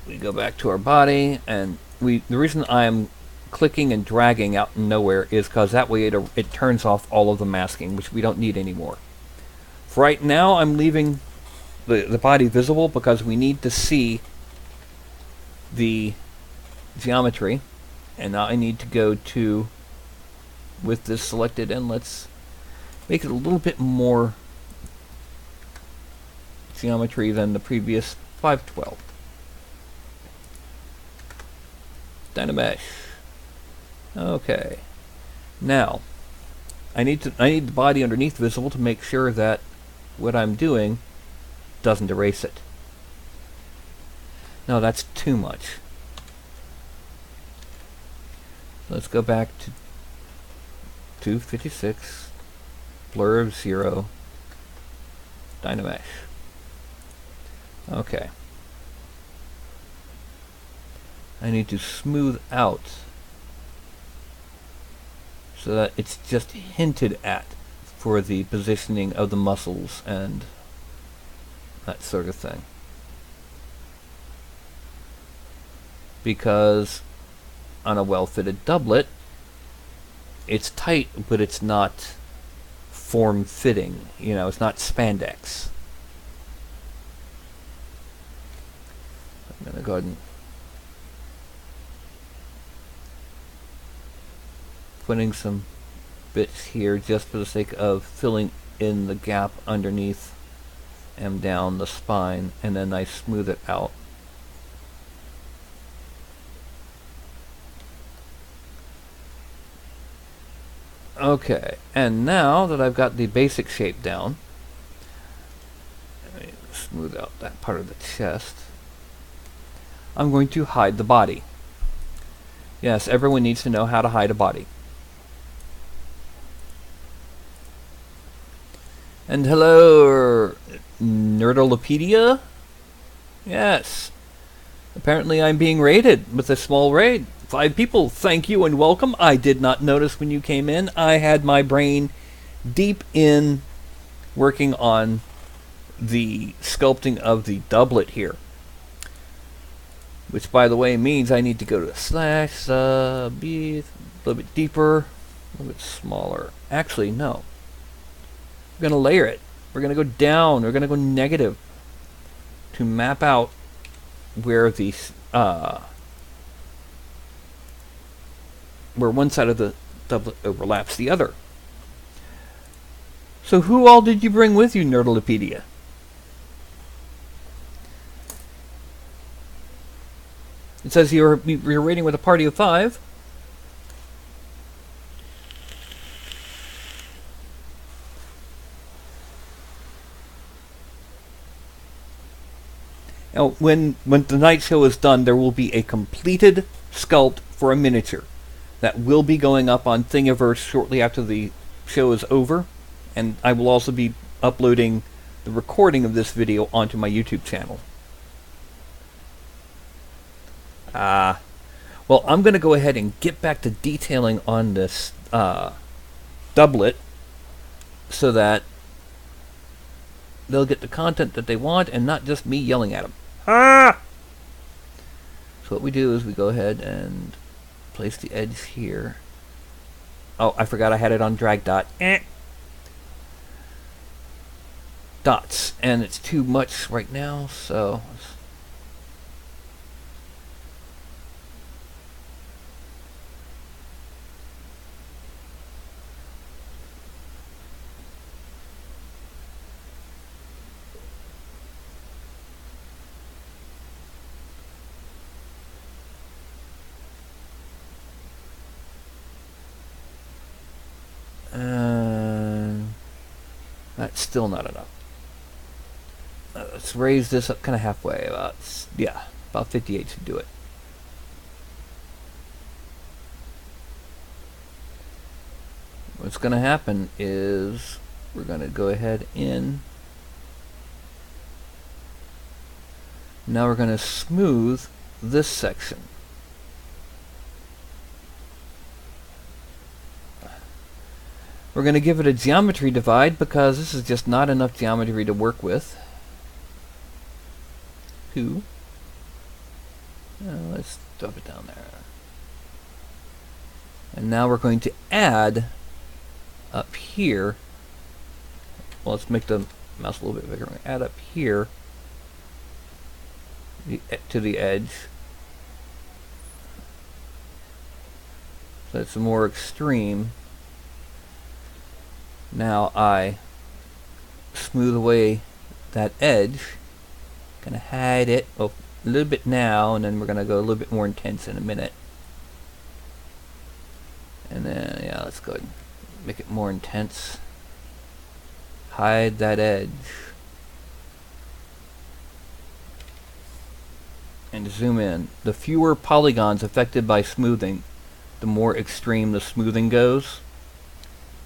we go back to our body, and the reason I'm clicking and dragging out in nowhere is because that way it turns off all of the masking, which we don't need anymore. For right now, I'm leaving the body visible because we need to see the geometry, and now I need to go to, with this selected, and let's make it a little bit more geometry than the previous 512. Dynamesh. Okay. Now, I need the body underneath visible to make sure that what I'm doing doesn't erase it. No, that's too much. Let's go back to 256, blur of 0, Dynamesh. Okay. I need to smooth out so that it's just hinted at for the positioning of the muscles and that sort of thing. Because on a well-fitted doublet, it's tight, but it's not form-fitting. You know, it's not spandex. I'm going to go ahead and putting some bits here just for the sake of filling in the gap underneath and down the spine, and then I smooth it out. Okay, and now that I've got the basic shape down, let me smooth out that part of the chest, I'm going to hide the body. Yes, everyone needs to know how to hide a body. And hello, Nerdolopedia? Yes. Apparently I'm being raided with a small raid. 5 people, thank you and welcome. I did not notice when you came in. I had my brain deep in working on the sculpting of the doublet here. Which, by the way, means I need to go to / be a little bit deeper, a little bit smaller. Actually, no. We're going to layer it. We're going to go down. We're going to go negative to map out where the where one side of the doublet overlaps the other. So who all did you bring with you, Nerdolopedia? It says you're raiding with a party of 5. Now, when the night show is done, there will be a completed sculpt for a miniature that will be going up on Thingiverse shortly after the show is over, and I will also be uploading the recording of this video onto my YouTube channel. Well, I'm going to go ahead and get back to detailing on this doublet so that they'll get the content that they want and not just me yelling at them. So what we do is we go ahead and place the edge here. Oh, I forgot I had it on drag dot. Dots, and it's too much right now, so That's still not enough. Let's raise this up kind of halfway. About 58 should do it. What's going to happen is we're going to go ahead in. Now we're going to smooth this section. We're going to give it a geometry divide because this is just not enough geometry to work with. 2. Let's drop it down there. And now we're going to add up here. Well, let's make the mouse a little bit bigger. We're going to add up here to the edge. So it's more extreme. Now I smooth away that edge. Gonna hide it a little bit now, and then we're gonna go a little bit more intense in a minute. And then, yeah, let's go ahead and make it more intense. Hide that edge. And zoom in. The fewer polygons affected by smoothing, the more extreme the smoothing goes.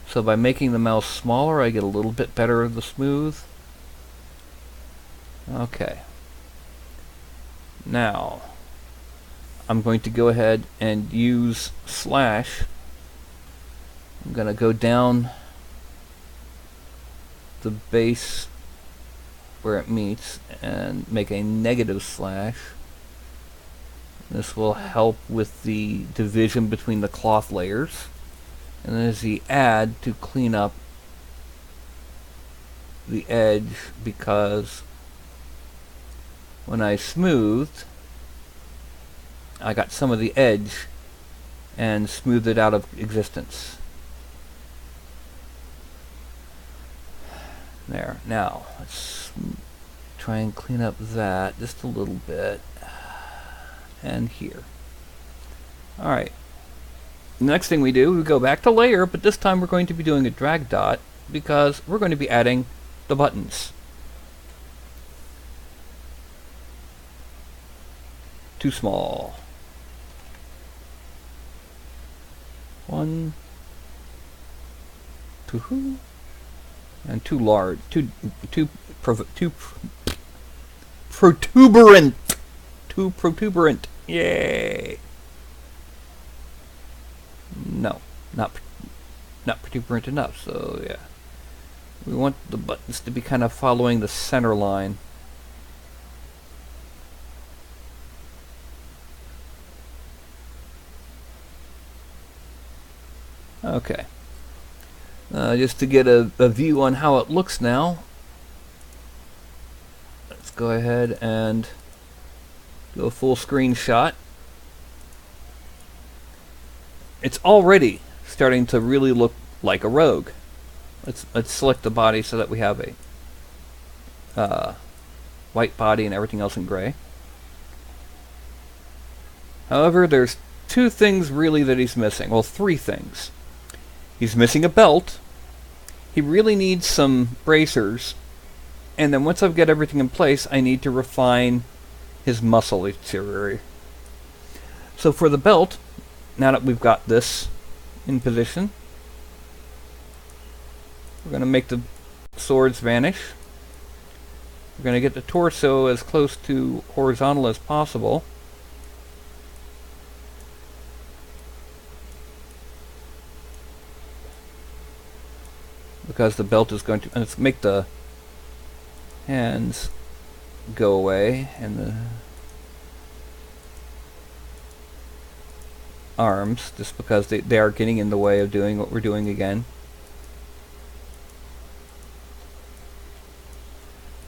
So by making the mouse smaller, I get a little bit better of the smooth. Okay. Now, I'm going to go ahead and use slash. I'm going to go down the base where it meets and make a negative slash. This will help with the division between the cloth layers. And there's the add to clean up the edge, because when I smoothed, I got some of the edge and smoothed it out of existence. There. Now, let's try and clean up that just a little bit. And here. Alright. The next thing we do, we go back to layer, but this time we're going to be doing a drag dot because we're going to be adding the buttons. Too small. 1, 2, and too large. Too protuberant. Too protuberant. Yay! No, not protuberant enough. So yeah, we want the buttons to be kind of following the center line. Okay. Just to get a view on how it looks now, let's go ahead and do a full screen shot. It's already starting to really look like a rogue. Let's select the body so that we have a white body and everything else in gray. However, there's 2 things really that he's missing. Well, 3 things. He's missing a belt. He really needs some bracers. And then once I've got everything in place, I need to refine his muscle exterior. So for the belt, now that we've got this in position, we're going to make the swords vanish. We're going to get the torso as close to horizontal as possible. Because the belt is going to, and let's make the hands go away and the arms, just because they are getting in the way of doing what we're doing again.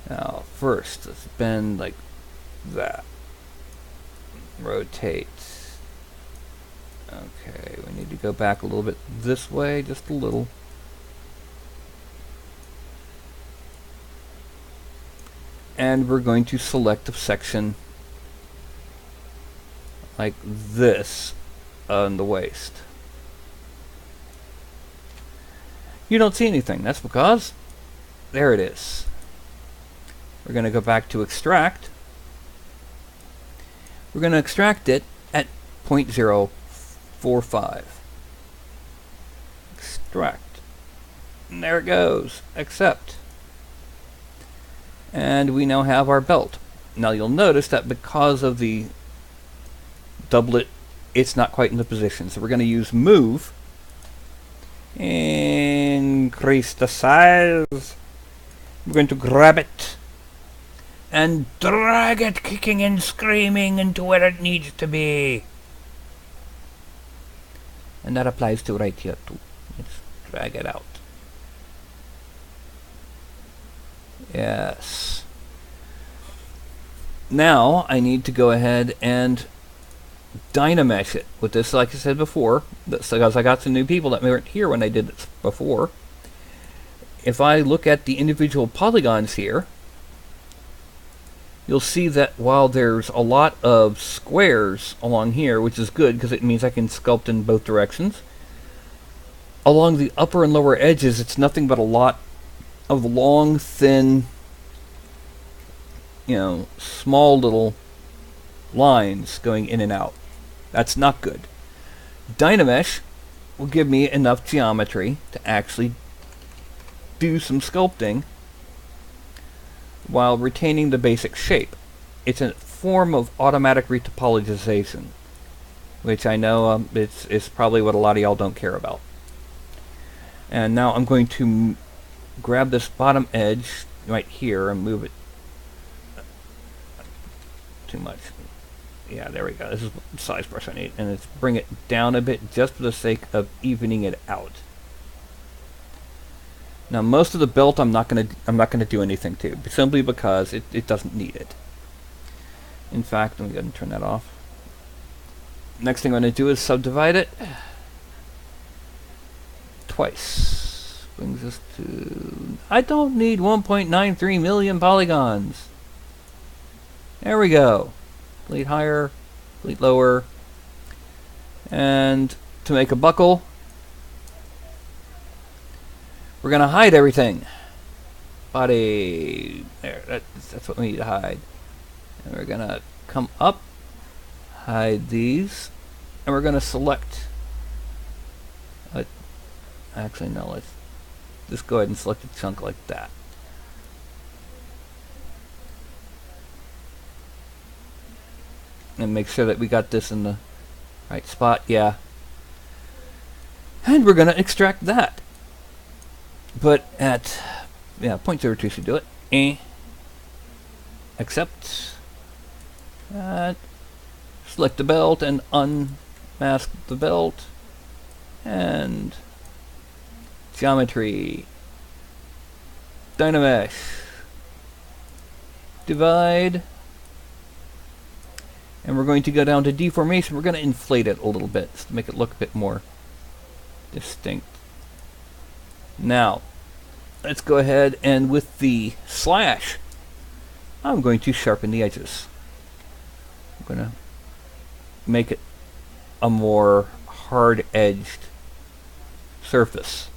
Now first, let's bend like that. Rotate. Okay, we need to go back a little bit this way, just a little. And we're going to select a section like this on the waist. You don't see anything. That's because There it is. We're going to go back to extract. We're going to extract it at 0.045. Extract. And there it goes. Accept. And we now have our belt. Now you'll notice that because of the doublet, it's not quite in the position. So we're going to use move. Increase the size. We're going to grab it and drag it kicking and screaming into where it needs to be. And that applies to right here too. Let's drag it out. Yes. Now I need to go ahead and dynamesh it with this, like I said before, because I got some new people that weren't here when I did this before. If I look at the individual polygons here, you'll see that while there's a lot of squares along here, which is good because it means I can sculpt in both directions, along the upper and lower edges it's nothing but a lot of long, thin, small little lines going in and out. That's not good. Dynamesh will give me enough geometry to actually do some sculpting while retaining the basic shape. It's a form of automatic retopologization, which I know it's probably what a lot of y'all don't care about. And now I'm going to grab this bottom edge right here and move it too much. Yeah, there we go. This is the size brush I need, and let's bring it down a bit just for the sake of evening it out. Now, most of the belt I'm not gonna do anything to, simply because it doesn't need it. In fact, let me go ahead and turn that off. Next thing I'm gonna do is subdivide it twice. Brings us to... I don't need 1.93 million polygons. There we go. Bleed higher, bleed lower. And to make a buckle, we're going to hide everything. Body. There, that's what we need to hide. And we're going to come up, hide these, and we're going to select... actually, no, let's just go ahead and select a chunk like that. And make sure that we got this in the right spot, yeah. And we're going to extract that. But at, 0.02 should do it. Accept. Select the belt and unmask the belt. And geometry. Dynamesh. Divide. And we're going to go down to deformation. We're going to inflate it a little bit to make it look a bit more distinct. Now, let's go ahead and with the slash, I'm going to sharpen the edges. I'm going to make it a more hard-edged surface.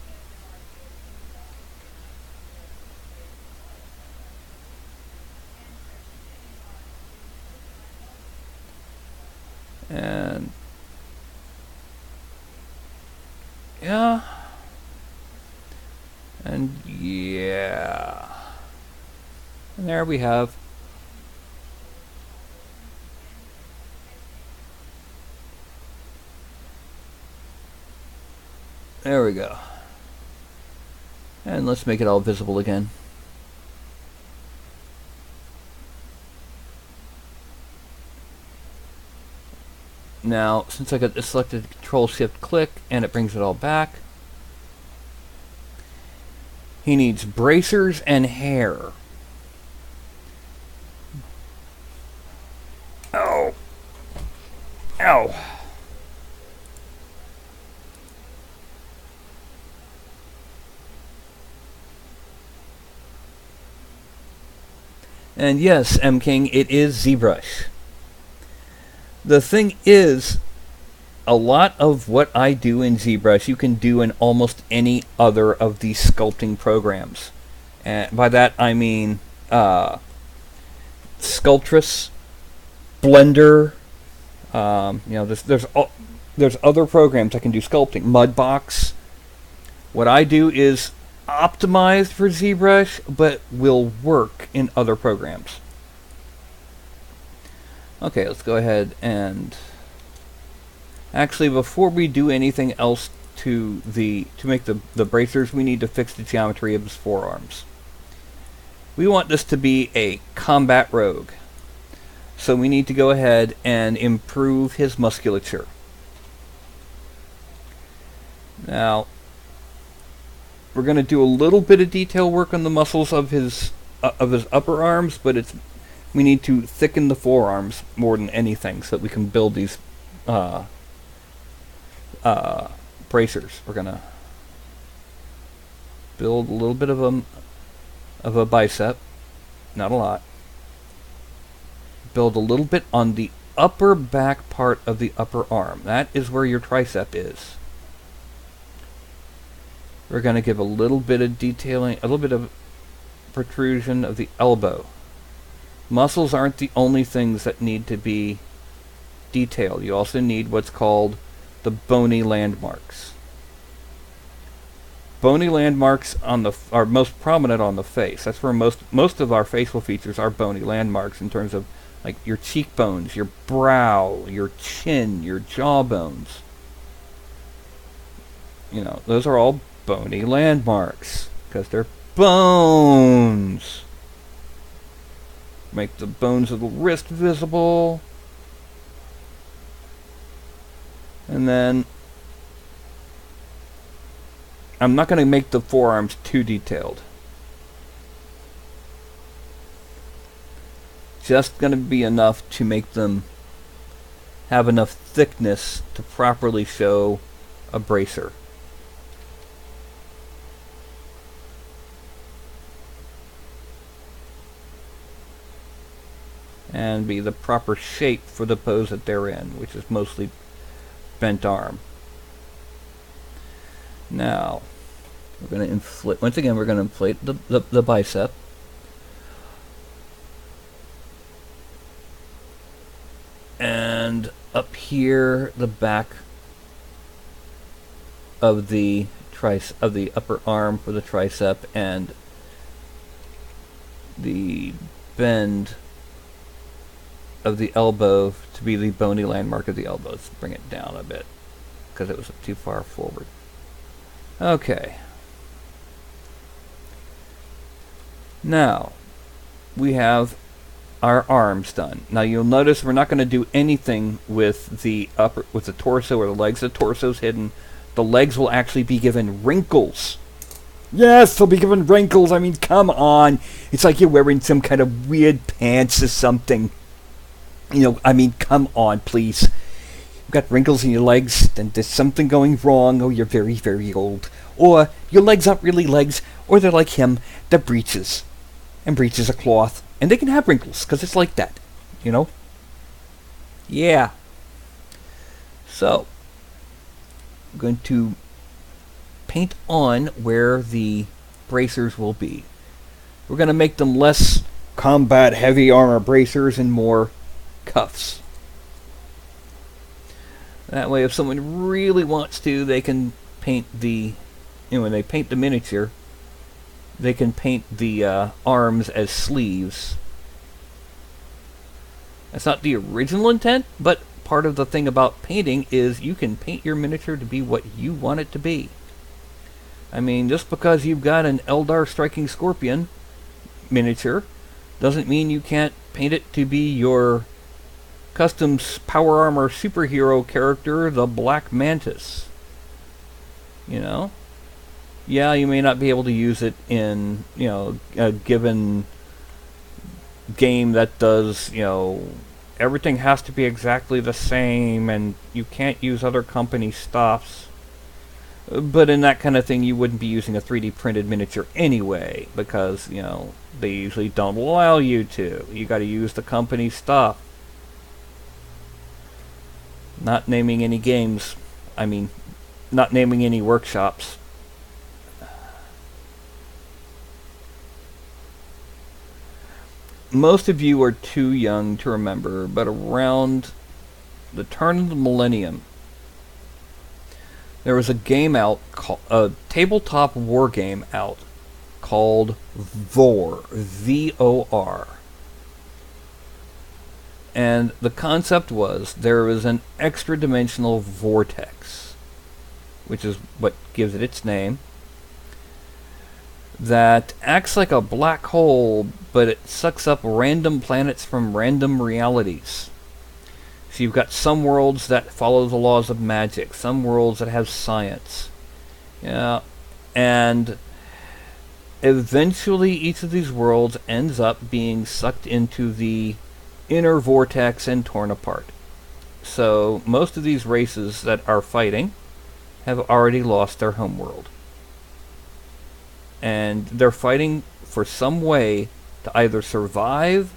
And yeah. And yeah. And there we have there we go. And let's make it all visible again. Now, since I got this selected, Control-Shift-Click, and it brings it all back. He needs bracers and hair. Ow. Ow. And yes, M. King, it is ZBrush. The thing is, a lot of what I do in ZBrush you can do in almost any other of these sculpting programs. And by that I mean Sculptress, Blender. There's other programs that can do sculpting. Mudbox. What I do is optimized for ZBrush, but will work in other programs. Okay, let's go ahead and actually, before we do anything else to make the bracers, we need to fix the geometry of his forearms. We want this to be a combat rogue, so we need to go ahead and improve his musculature. Now, we're going to do a little bit of detail work on the muscles of his upper arms, but we need to thicken the forearms more than anything so that we can build these bracers. We're going to build a little bit of a bicep, not a lot. Build a little bit on the upper back part of the upper arm. That is where your tricep is. We're going to give a little bit of detailing, a little bit of protrusion of the elbow. Muscles aren't the only things that need to be detailed. You also need what's called the bony landmarks. Bony landmarks are most prominent on the face. That's where most of our facial features are bony landmarks, in terms of like your cheekbones, your brow, your chin, your jawbones. You know, those are all bony landmarks because they're bones. Make the bones of the wrist visible. And then I'm not going to make the forearms too detailed. Just going to be enough to make them have enough thickness to properly show a bracer. And be the proper shape for the pose that they're in, which is mostly bent arm. Now, we're going to inflate, once again, we're going to inflate the bicep. And up here, the back of the upper arm for the tricep, and the bend of the elbow to be the bony landmark of the elbow. Let's bring it down a bit because it was too far forward. Okay. Now, we have our arms done. Now you'll notice we're not going to do anything with the torso or the legs. The torso's hidden. The legs will actually be given wrinkles. Yes, they'll be given wrinkles. I mean, come on. It's like you're wearing some kind of weird pants or something. You know, I mean, come on, please. You've got wrinkles in your legs, then there's something going wrong, or you're very, very old. Or your legs aren't really legs, or they're like him, they're breeches. And breeches are cloth. And they can have wrinkles, because it's like that. You know? Yeah. So, I'm going to paint on where the bracers will be. We're going to make them less combat heavy armor bracers and more cuffs. That way, if someone really wants to, they can paint when they paint the miniature, they can paint the arms as sleeves. That's not the original intent, but part of the thing about painting is you can paint your miniature to be what you want it to be. I mean, just because you've got an Eldar Striking Scorpion miniature doesn't mean you can't paint it to be your custom power armor superhero character, the Black Mantis. You know? Yeah, you may not be able to use it in, you know, a given game that does, you know, everything has to be exactly the same and you can't use other company stuffs. But in that kind of thing, you wouldn't be using a 3D printed miniature anyway, because, you know, they usually don't allow you to. You gotta use the company stuff. Not naming any games. I mean, not naming any workshops. most of you are too young to remember, but around the turn of the millennium, there was a game out, a tabletop war game out, called VOR, V-O-R. And the concept was there was an extra-dimensional vortex, which is what gives it its name, that acts like a black hole, but it sucks up random planets from random realities. So you've got some worlds that follow the laws of magic, some worlds that have science. Yeah, and eventually each of these worlds ends up being sucked into the inner vortex and torn apart. So most of these races that are fighting have already lost their homeworld. And they're fighting for some way to either survive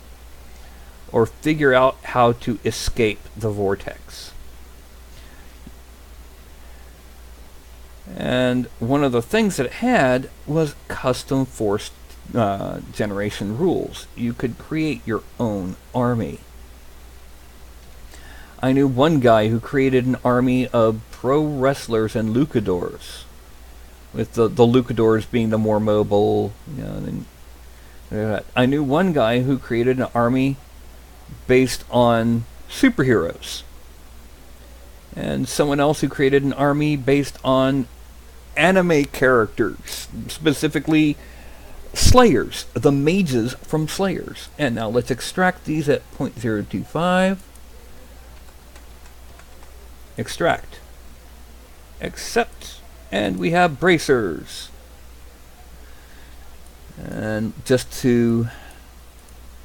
or figure out how to escape the vortex. And one of the things that it had was custom force generation rules. You could create your own army. I knew one guy who created an army of pro wrestlers and luchadors, with the luchadors being the more mobile. You know, I knew one guy who created an army based on superheroes, and someone else who created an army based on anime characters, specifically Slayers, the mages from Slayers. And now let's extract these at 0.025. Extract. Accept. And we have bracers. And just to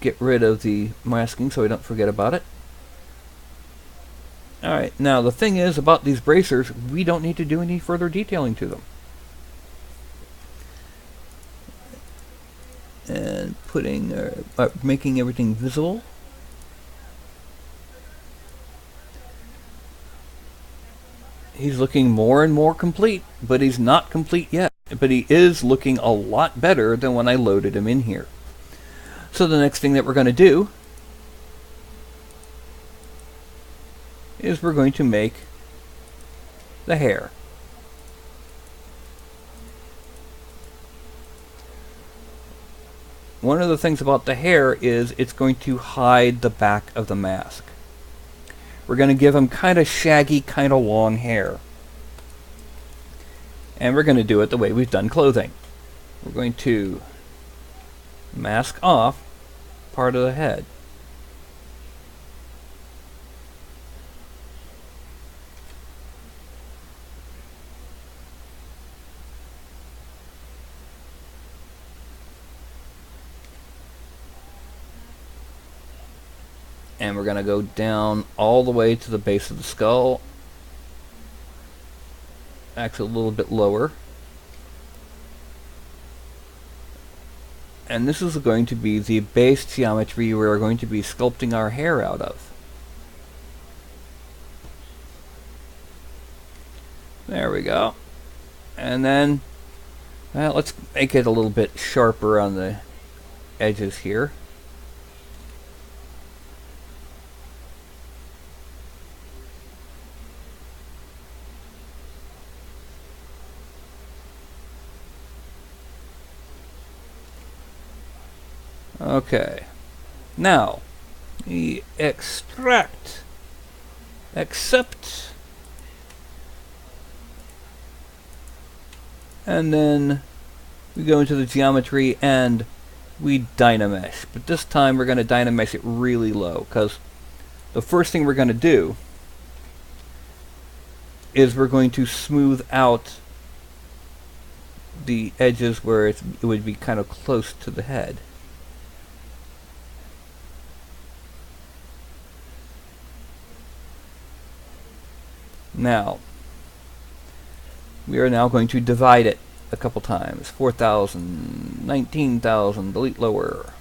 get rid of the masking so I don't forget about it. Alright, now the thing is about these bracers, we don't need to do any further detailing to them. And putting, making everything visible. He's looking more and more complete, but he's not complete yet. But he is looking a lot better than when I loaded him in here. So the next thing that we're going to do is we're going to make the hair. One of the things about the hair is it's going to hide the back of the mask. We're going to give him kind of shaggy, kind of long hair. And we're going to do it the way we've done clothing. We're going to mask off part of the head. And we're going to go down all the way to the base of the skull. Actually, a little bit lower. And this is going to be the base geometry we're going to be sculpting our hair out of. There we go. And then, well, let's make it a little bit sharper on the edges here. Okay, now we extract, accept, and then we go into the geometry and we dynamesh. But this time we're going to dynamesh it really low, because the first thing we're going to do is we're going to smooth out the edges where it would be kind of close to the head. Now, we are now going to divide it a couple times. 4,000, 19,000, delete lower.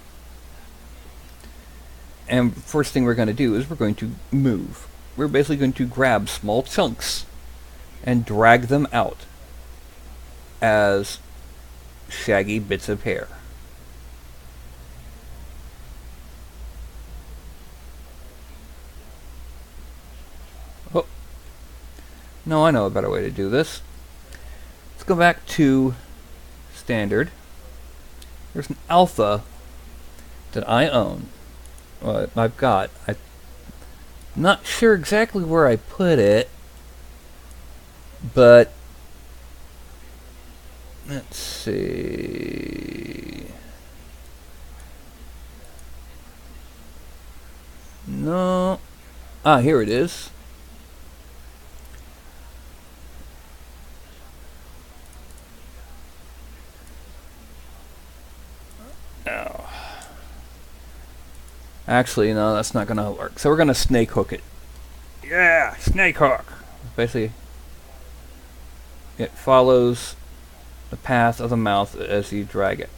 And first thing we're going to do is we're going to move. We're basically going to grab small chunks and drag them out as shaggy bits of hair. No, I know a better way to do this. Let's go back to standard. There's an alpha that I own. I'm not sure exactly where I put it, but let's see. No. Here it is. Oh. Actually, no, that's not going to work. So we're going to snake hook it. Yeah, snake hook. Basically, it follows the path of the mouth as you drag it.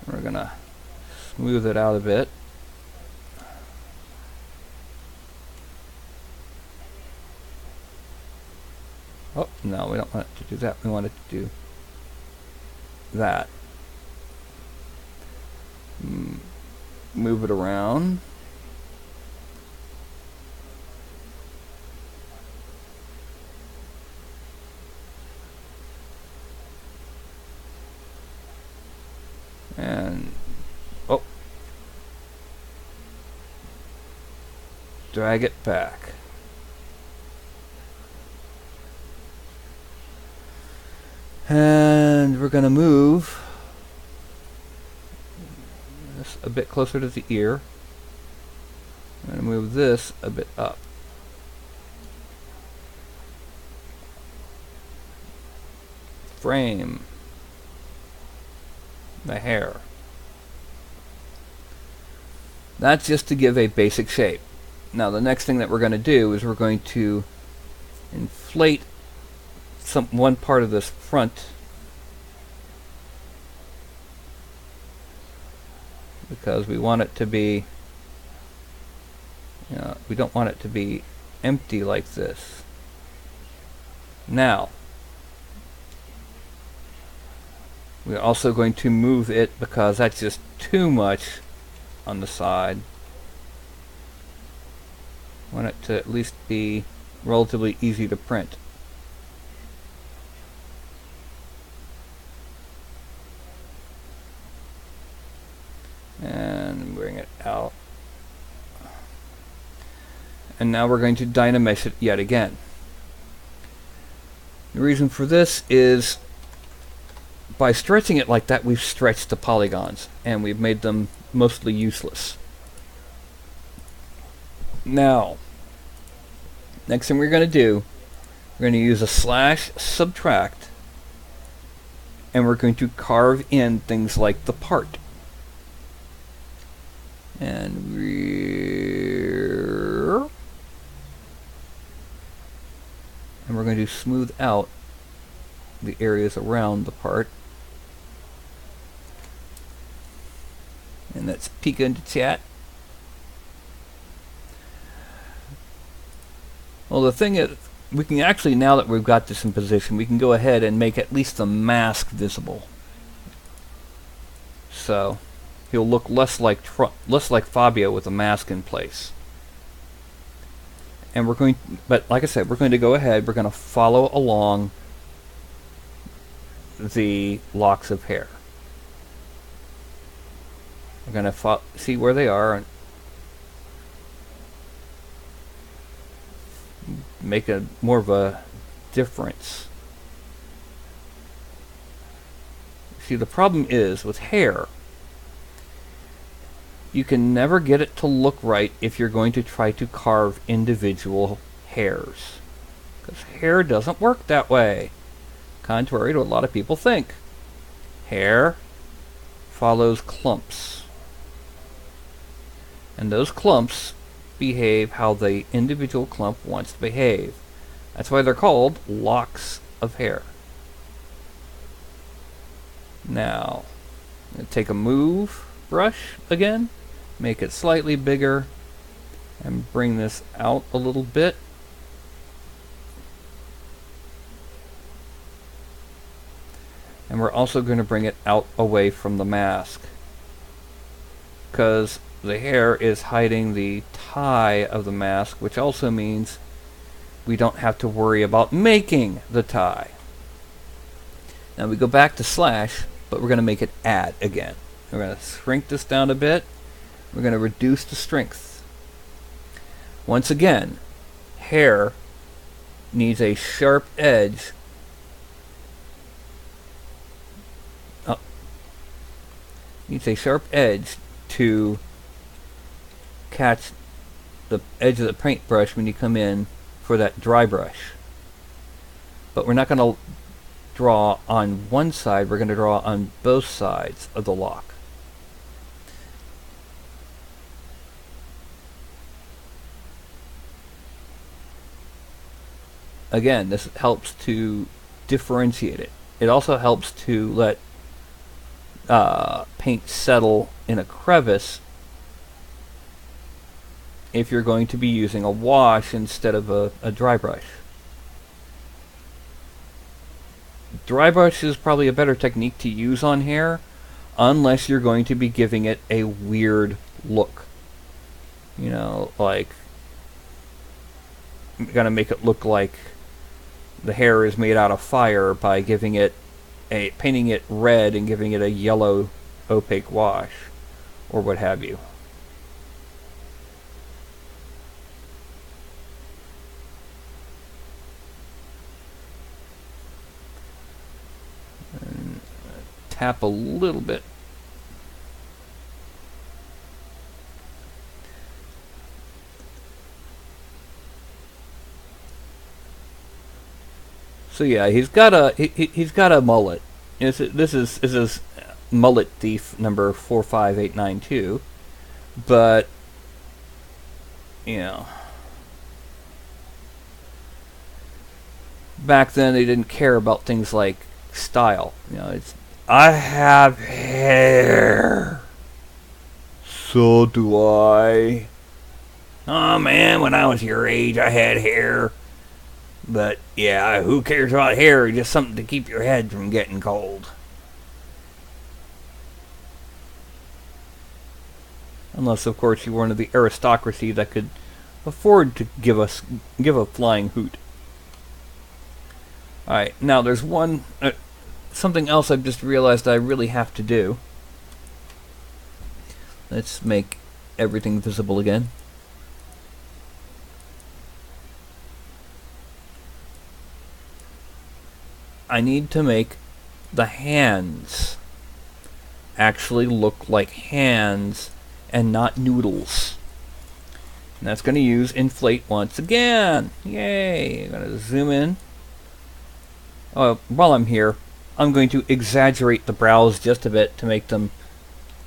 We're going to smooth it out a bit. Oh, no, we don't want it to do that. We want it to do that. Move it around. And, oh. Drag it back. And we're going to move this a bit closer to the ear. I'm going to move this a bit up. Frame the hair. That's just to give a basic shape. Now the next thing that we're going to do is we're going to inflate one part of this front, because we want it to be, we don't want it to be empty like this. Now we're also going to move it because that's just too much on the side. I want it to at least be relatively easy to print. And bring it out. And now we're going to dynamesh it yet again. The reason for this is by stretching it like that, we've stretched the polygons and we've made them mostly useless. Now, next thing we're going to do, we're going to use a slash subtract, and we're going to carve in things like the part. And we're going to smooth out the areas around the part. And let's peek into chat. Well, the thing is, we can actually, now that we've got this in position, we can go ahead and make at least the mask visible. So he'll look less like Fabio with a mask in place. And we're going, but like I said, we're going to go ahead, we're going to follow along the locks of hair. We're going to see where they are and make a more of a difference. See, the problem is with hair, you can never get it to look right if you're going to try to carve individual hairs, because hair doesn't work that way, contrary to what a lot of people think. Hair follows clumps, and those clumps behave how the individual clump wants to behave. That's why they're called locks of hair. Now, I'm going to take a move brush again, make it slightly bigger, and bring this out a little bit. we're also going to bring it out away from the mask, because the hair is hiding the tie of the mask, which also means we don't have to worry about making the tie. Now we go back to slash, but we're going to make it add again. We're going to shrink this down a bit. We're going to reduce the strength. Once again, hair needs a sharp edge. Needs a sharp edge to catch the edge of the paintbrush when you come in for that dry brush. But we're not going to draw on one side, we're going to draw on both sides of the lock. Again, this helps to differentiate it. It also helps to let paint settle in a crevice if you're going to be using a wash instead of a dry brush. Dry brush is probably a better technique to use on hair, unless you're going to be giving it a weird look. You know, like, you're gonna make it look like the hair is made out of fire by giving it painting it red and giving it a yellow opaque wash, or what have you. And tap a little bit. So yeah, he's got a mullet. This is mullet thief number 45892, but you know, back then they didn't care about things like style. You know, it's I have hair. So do I. Oh man, when I was your age, I had hair. But, yeah, who cares about hair? Just something to keep your head from getting cold. Unless, of course, you were one of the aristocracy that could afford to give a flying hoot. Alright, now there's something else I've just realized I really have to do. Let's make everything visible again. I need to make the hands actually look like hands and not noodles. And that's going to use inflate once again. Yay! I'm going to zoom in. While I'm here, I'm going to exaggerate the brows just a bit to make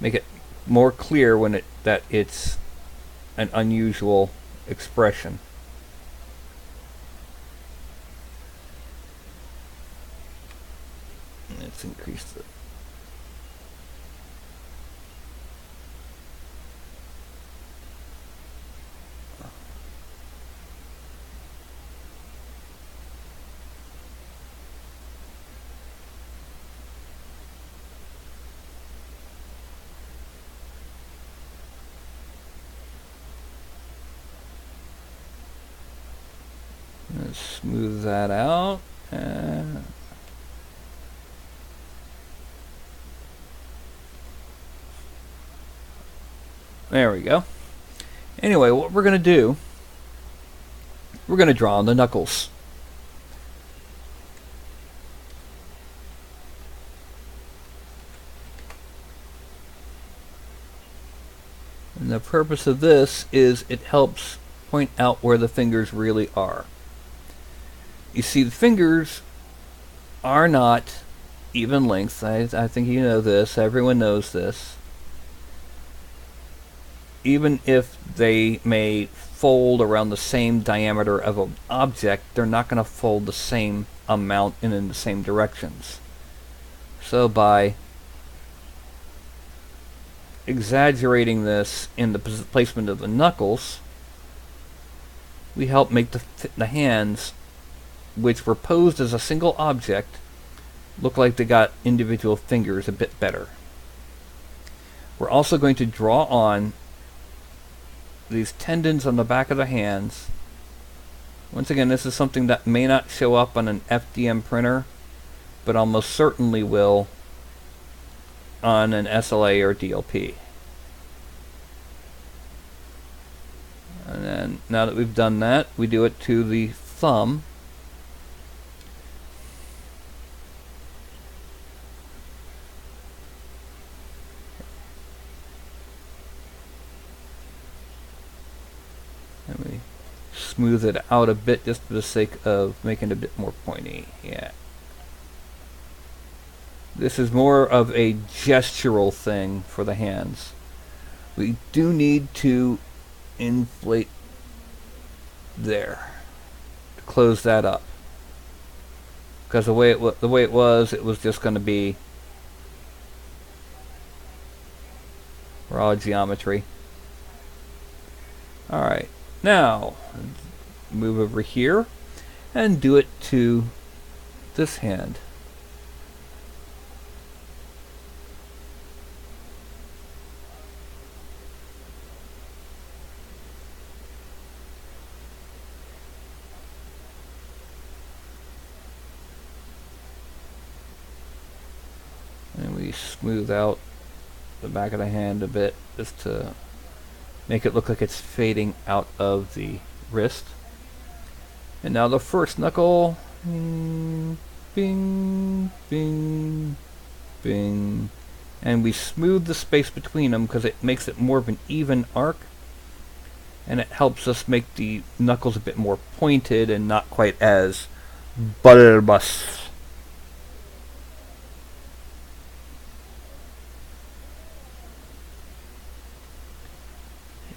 it more clear that it's an unusual expression. Let's increase the... Let's smooth that out. There we go. Anyway, what we're going to do, we're going to draw on the knuckles. And the purpose of this is it helps point out where the fingers really are. You see, the fingers are not even length. I think you know this. Everyone knows this. Even if they may fold around the same diameter of an object, they're not going to fold the same amount and in the same directions. So by exaggerating this in the placement of the knuckles, we help make the hands, which were posed as a single object, look like they got individual fingers a bit better. We're also going to draw on these tendons on the back of the hands. Once again, this is something that may not show up on an FDM printer, but almost certainly will on an SLA or DLP. And then, now that we've done that, we do it to the thumb. And we smooth it out a bit just for the sake of making it a bit more pointy. Yeah. This is more of a gestural thing for the hands. We do need to inflate there to close that up, because the way it was just going to be raw geometry. All right, now move over here and do it to this hand. And we smooth out the back of the hand a bit just to make it look like it's fading out of the wrist. And now the first knuckle. Bing, bing, bing, bing. And we smooth the space between them because it makes it more of an even arc. And it helps us make the knuckles a bit more pointed and not quite as bulbous.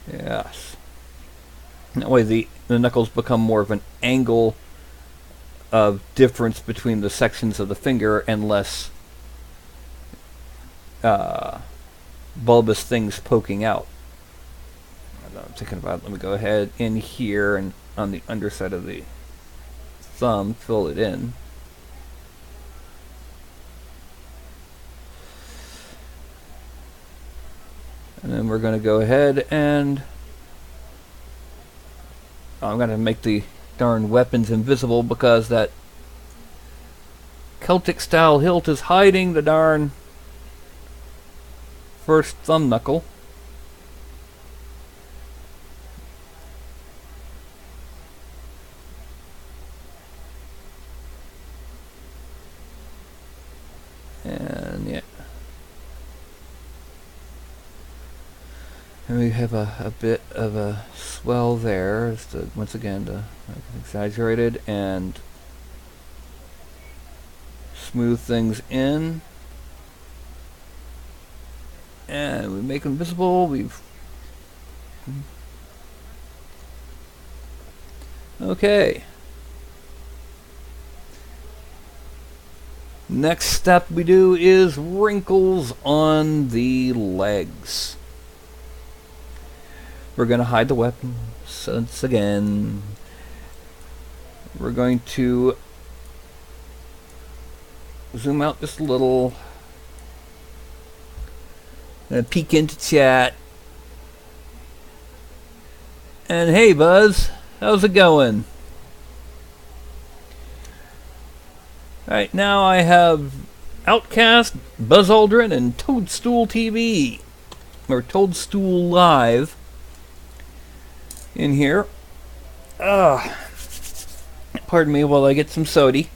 Yes. That way the knuckles become more of an angle of difference between the sections of the finger and less bulbous things poking out. I'm thinking about, let me go ahead in here and on the underside of the thumb, fill it in. And then we're going to go ahead and I'm going to make the darn weapons invisible because that Celtic style hilt is hiding the darn first thumb knuckle. And yeah. And we have a bit of a swell there, just to, once again, to make it exaggerated and smooth things in. And we make them visible. Okay. Next step we do is wrinkles on the legs. We're going to hide the weapons once again. We're going to zoom out just a little. Gonna peek into chat. And hey Buzz, how's it going? Alright, now I have Outcast, Buzz Aldrin, and Toadstool TV. Or Toadstool Live in here. Pardon me while I get some sody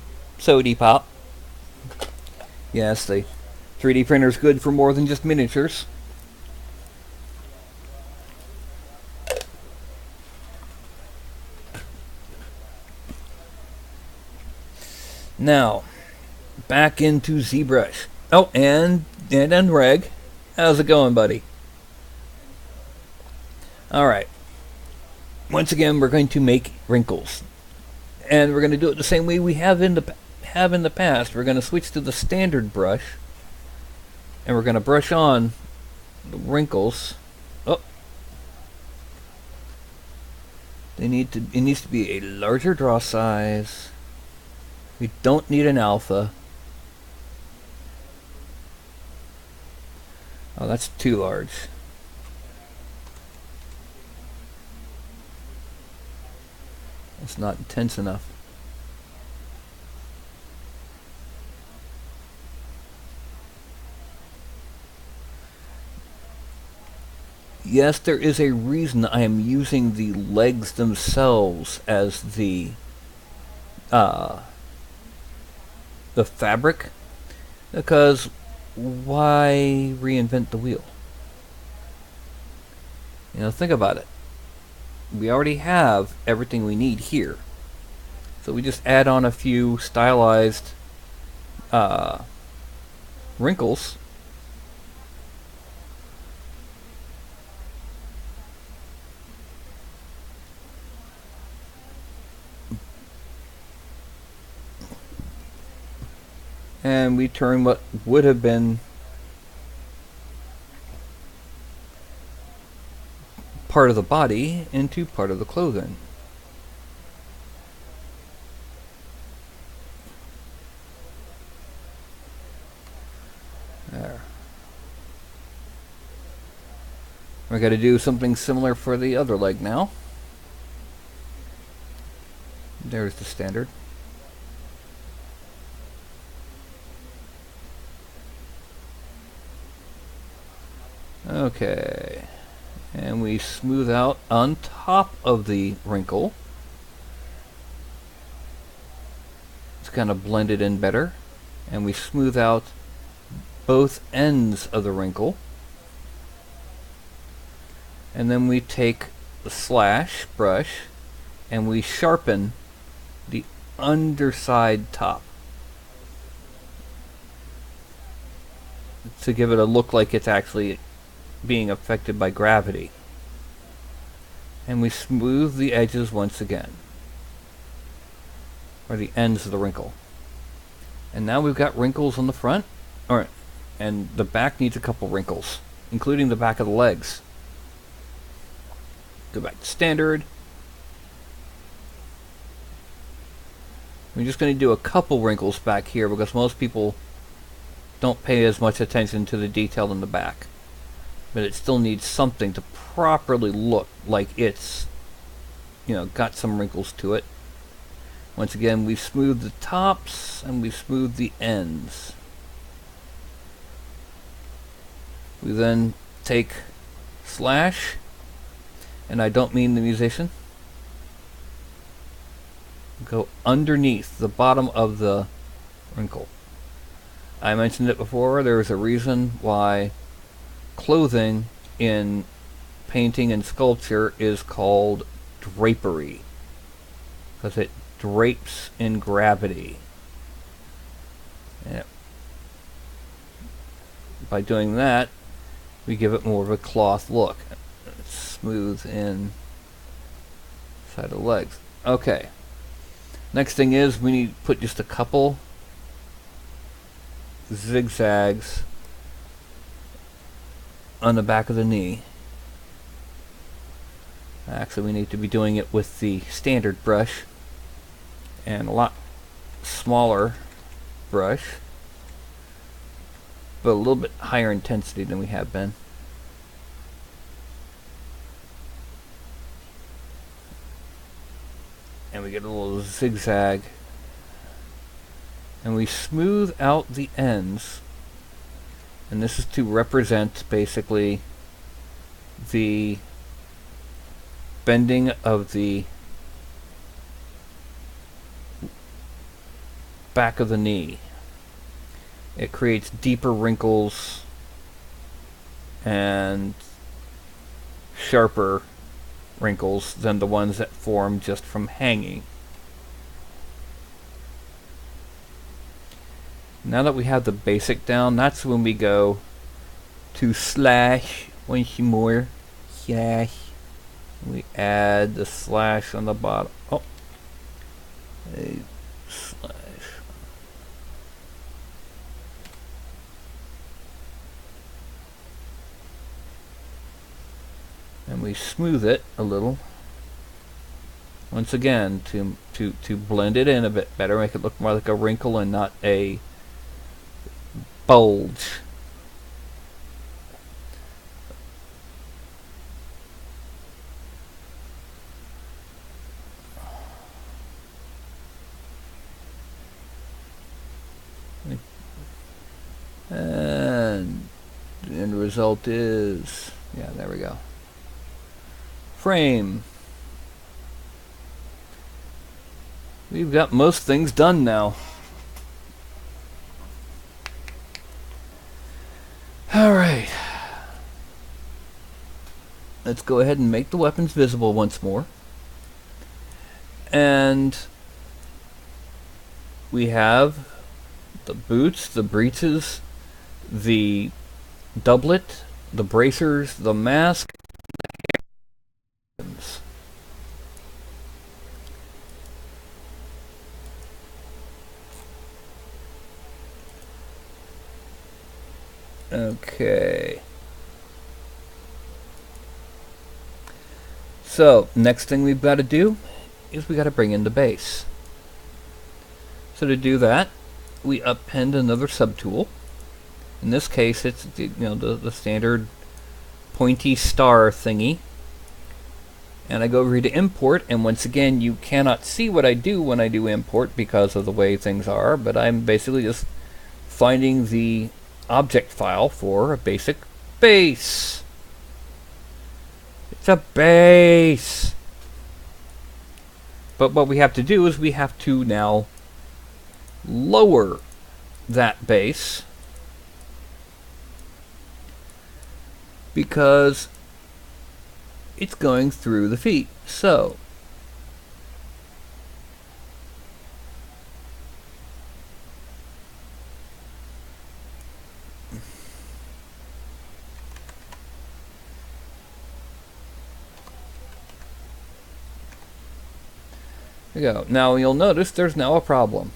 pop. Yes, the 3D printer is good for more than just miniatures. Now, back into ZBrush. Oh, and Reg. How's it going, buddy? Alright. Once again, we're going to make wrinkles. And we're going to do it the same way we have in the past. We're going to switch to the standard brush. And we're going to brush on the wrinkles. Oh. It needs to be a larger draw size. We don't need an alpha. Oh, that's too large. It's not intense enough. Yes, there is a reason I am using the legs themselves as the fabric, because why reinvent the wheel? You know, think about it. We already have everything we need here, so we just add on a few stylized wrinkles. And we turn what would have been part of the body into part of the clothing. There. We're going to do something similar for the other leg now. There's the standard. Okay, and we smooth out on top of the wrinkle. It's kind of blended in better. And we smooth out both ends of the wrinkle. And then we take the slash brush and we sharpen the underside top to give it a look like it's actually being affected by gravity. And we smooth the edges once again, or the ends of the wrinkle. And now we've got wrinkles on the front, and the back needs a couple wrinkles, including the back of the legs. Go back to standard. We're just going to do a couple wrinkles back here because most people don't pay as much attention to the detail in the back. But it still needs something to properly look like it's, you know, got some wrinkles to it. Once again, we smooth the tops and we smooth the ends. We then take slash, and I don't mean the musician, go underneath the bottom of the wrinkle. I mentioned it before, there is a reason why clothing in painting and sculpture is called drapery, because it drapes in gravity. And by doing that, we give it more of a cloth look. It's smooth in side of the legs. Okay. Next thing is we need to put just a couple zigzags on the back of the knee. Actually, we need to be doing it with the standard brush and a lot smaller brush, but a little bit higher intensity than we have been. And we get a little zigzag, and we smooth out the ends. And this is to represent basically the bending of the back of the knee. It creates deeper wrinkles and sharper wrinkles than the ones that form just from hanging. Now that we have the basic down, that's when we go to slash once more. Slash. We add the slash on the bottom. Oh. A slash. And we smooth it a little. Once again, to blend it in a bit better, make it look more like a wrinkle and not a bulge. result is, yeah, there we go. Frame. We've got most things done now. Alright. Let's go ahead and make the weapons visible once more. And we have the boots, the breeches, the doublet, the bracers, the mask, the hands. Okay. So, next thing we've got to do is we got to bring in the base. So to do that, we append another subtool. In this case, it's the standard pointy star thingy. And I go over here to import, and once again, you cannot see what I do when I do import because of the way things are, but I'm basically just finding the object file for a basic base. It's a base. But what we have to do is we have to now lower that base because it's going through the feet. So there we go. Now you'll notice there's now a problem.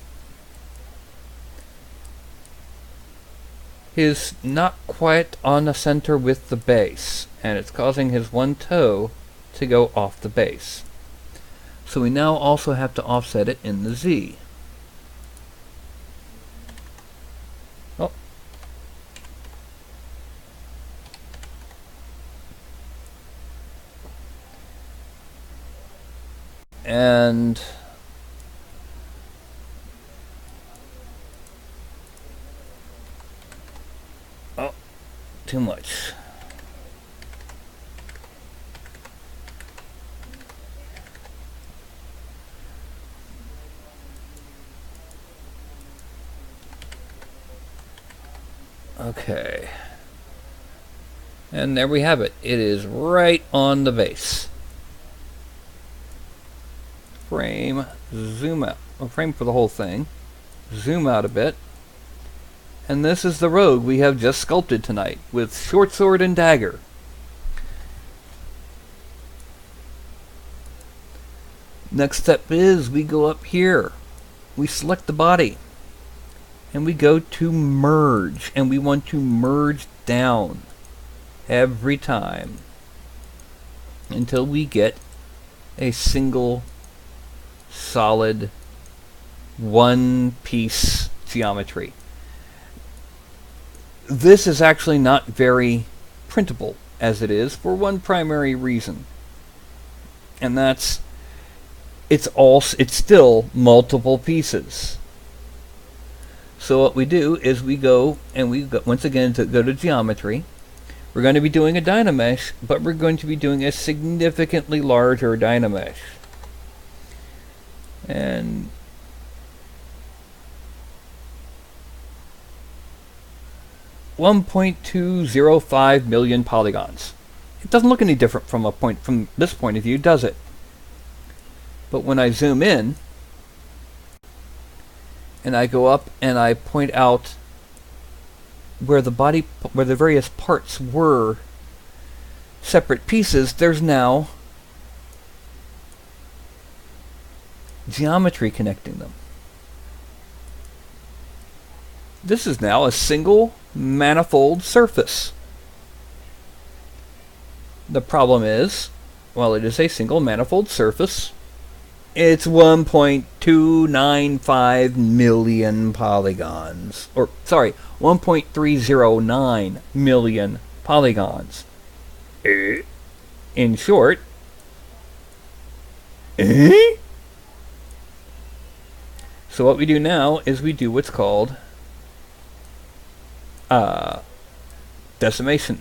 He's not quite on the center with the base, and it's causing his one toe to go off the base. So we now also have to offset it in the Z. Oh. And too much. Okay. And there we have it. It is right on the base. Frame, zoom out. Well, frame for the whole thing. Zoom out a bit. And this is the rogue we have just sculpted tonight, with short sword and dagger. Next step is we go up here. We select the body. And we go to merge. And we want to merge down every time until we get a single solid one-piece geometry. This is actually not very printable as it is for one primary reason, and that's it's still multiple pieces. So what we do is we go and we go, once again go to geometry. We're going to be doing a Dynamesh, but we're going to be doing a significantly larger Dynamesh. And 1.205 million polygons. It doesn't look any different from this point of view, does it? But when I zoom in and I go up and I point out where the various parts were separate pieces, there's now geometry connecting them. This is now a single manifold surface. The problem is, while it is a single manifold surface, it's 1.295 million polygons. Or, sorry, 1.309 million polygons. In short, so what we do now is we do what's called decimation.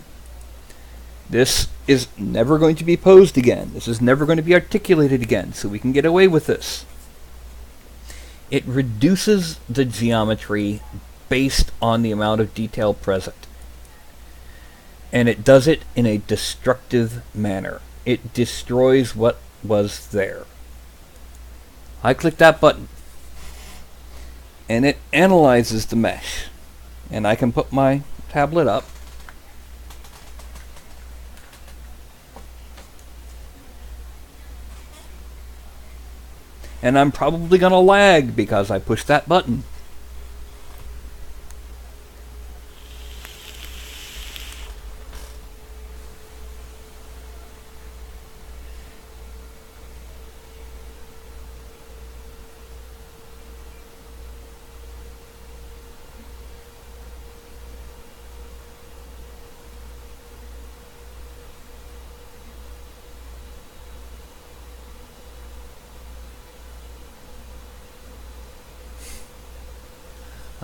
This is never going to be posed again. This is never going to be articulated again, so we can get away with this. It reduces the geometry based on the amount of detail present. And it does it in a destructive manner. It destroys what was there. I click that button, and it analyzes the mesh. And I can put my tablet up. And I'm probably going to lag because I pushed that button.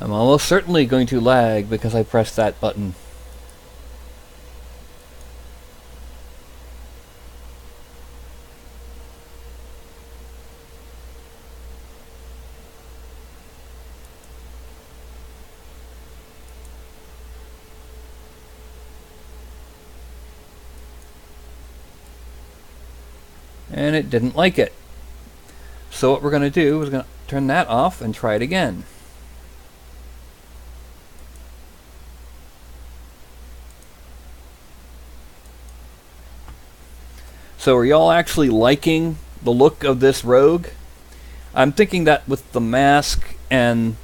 I'm almost certainly going to lag because I pressed that button. And it didn't like it. So what we're going to do is going to turn that off and try it again. So are y'all actually liking the look of this rogue? I'm thinking that with the mask and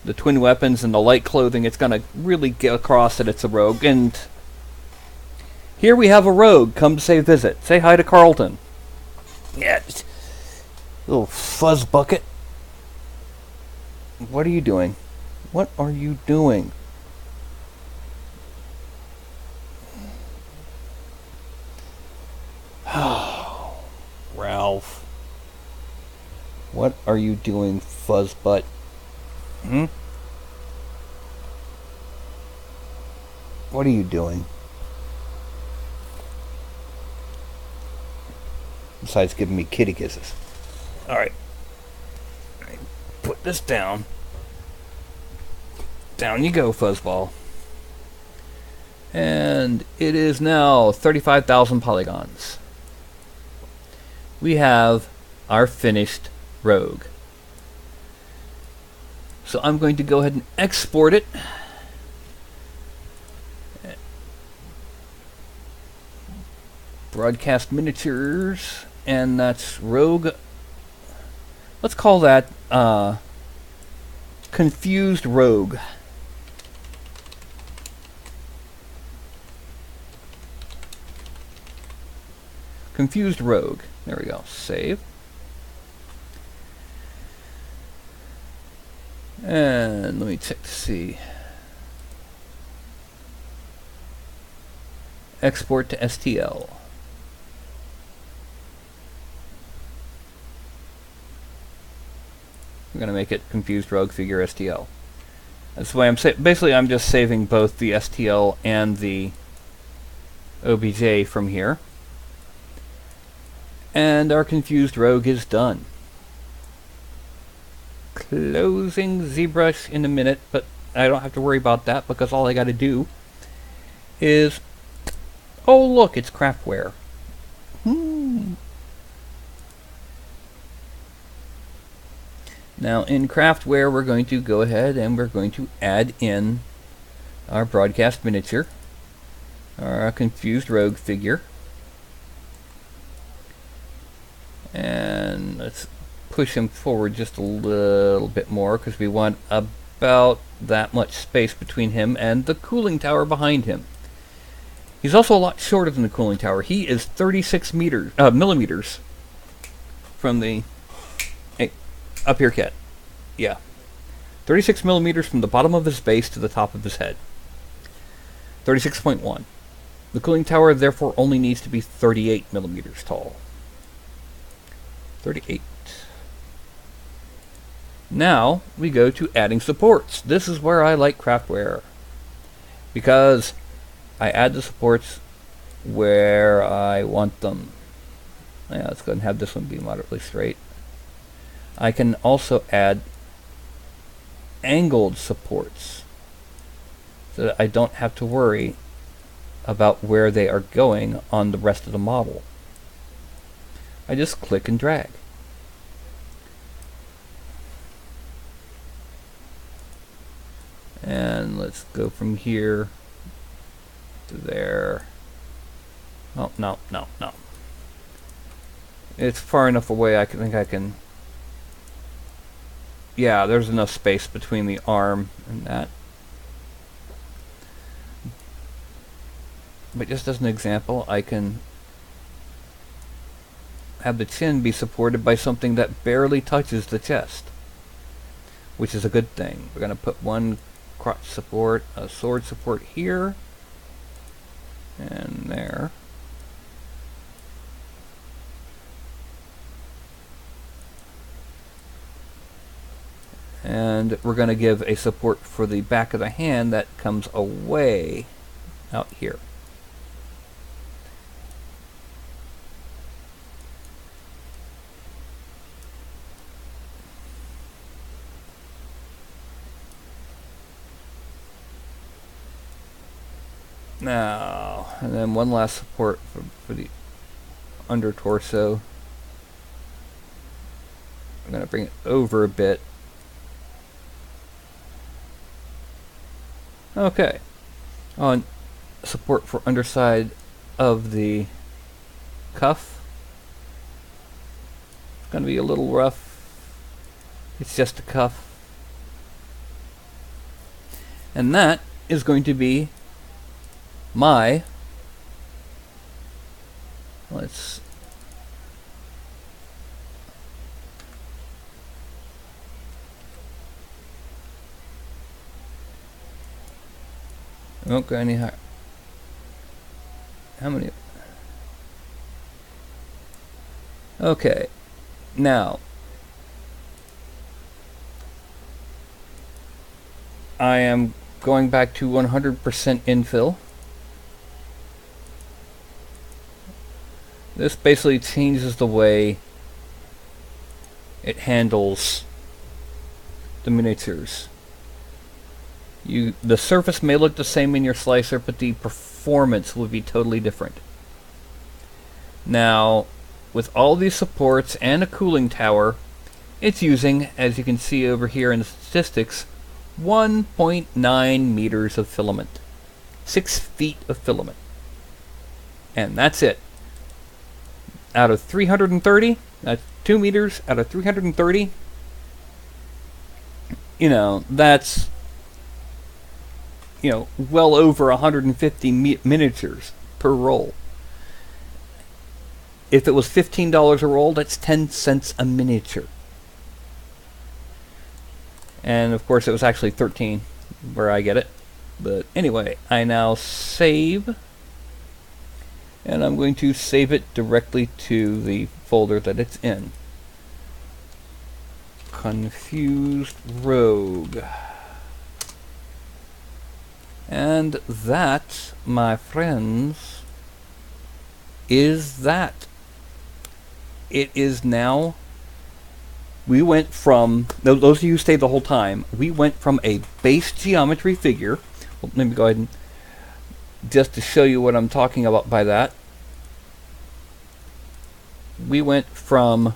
the twin weapons and the light clothing, it's going to really get across that it's a rogue. And here we have a rogue come to say visit. Say hi to Carlton. Yeah, little fuzz bucket. What are you doing? What are you doing? Ralph. What are you doing, fuzzbutt? What are you doing? Besides giving me kitty kisses. Alright. Put this down. Down you go, fuzzball. And it is now 35,000 polygons. We have our finished rogue. So I'm going to go ahead and export it. Broadcast miniatures, and that's rogue. Let's call that confused rogue. Confused rogue. There we go. Save. And let me check to see. Export to STL. I'm going to make it confused rogue figure STL. That's the way I'm basically I'm just saving both the STL and the OBJ from here. And our confused rogue is done. Closing ZBrush in a minute, but I don't have to worry about that because all I got to do is, oh look, it's craftware. Now in craftware we're going to go ahead and we're going to add in our broadcast miniature, our confused rogue figure. And let's push him forward just a little bit more because we want about that much space between him and the cooling tower behind him. He's also a lot shorter than the cooling tower. He is 36 millimeters from the... Hey, up here, cat. Yeah. 36 millimeters from the bottom of his base to the top of his head. 36.1. The cooling tower, therefore, only needs to be 38 millimeters tall. 38. Now we go to adding supports. This is where I like craftware because I add the supports where I want them. Yeah, let's go ahead and have this one be moderately straight. I can also add angled supports so that I don't have to worry about where they are going on the rest of the model. I just click and drag. And let's go from here to there. Oh, no. It's far enough away I think I can... Yeah, there's enough space between the arm and that. But just as an example, I can have the chin be supported by something that barely touches the chest, which is a good thing. We're going to put one crotch support, a sword support here, and there. And we're going to give a support for the back of the hand that comes away out here. Now, and then one last support for the under torso. I'm going to bring it over a bit. Okay. On support for underside of the cuff. It's going to be a little rough. It's just a cuff. And that is going to be my, let's, I won't go any higher. How many? Okay, now I am going back to 100% infill. This basically changes the way it handles the miniatures. The surface may look the same in your slicer, but the performance will be totally different. Now, with all these supports and a cooling tower, it's using, as you can see over here in the statistics, 1.9 meters of filament. 6 feet of filament. And that's it. Out of 330, that's 2 meters out of 330. You know, that's, you know, well over 150 miniatures per roll. If it was $15 a roll, that's 10 cents a miniature. And of course it was actually 13 where I get it. But anyway, I now save. And I'm going to save it directly to the folder that it's in. Confused Rogue. And that, my friends, is that. It is now, we went from, those of you who stayed the whole time, we went from a base geometry figure. Well, let me go ahead and, just to show you what I'm talking about by that. We went from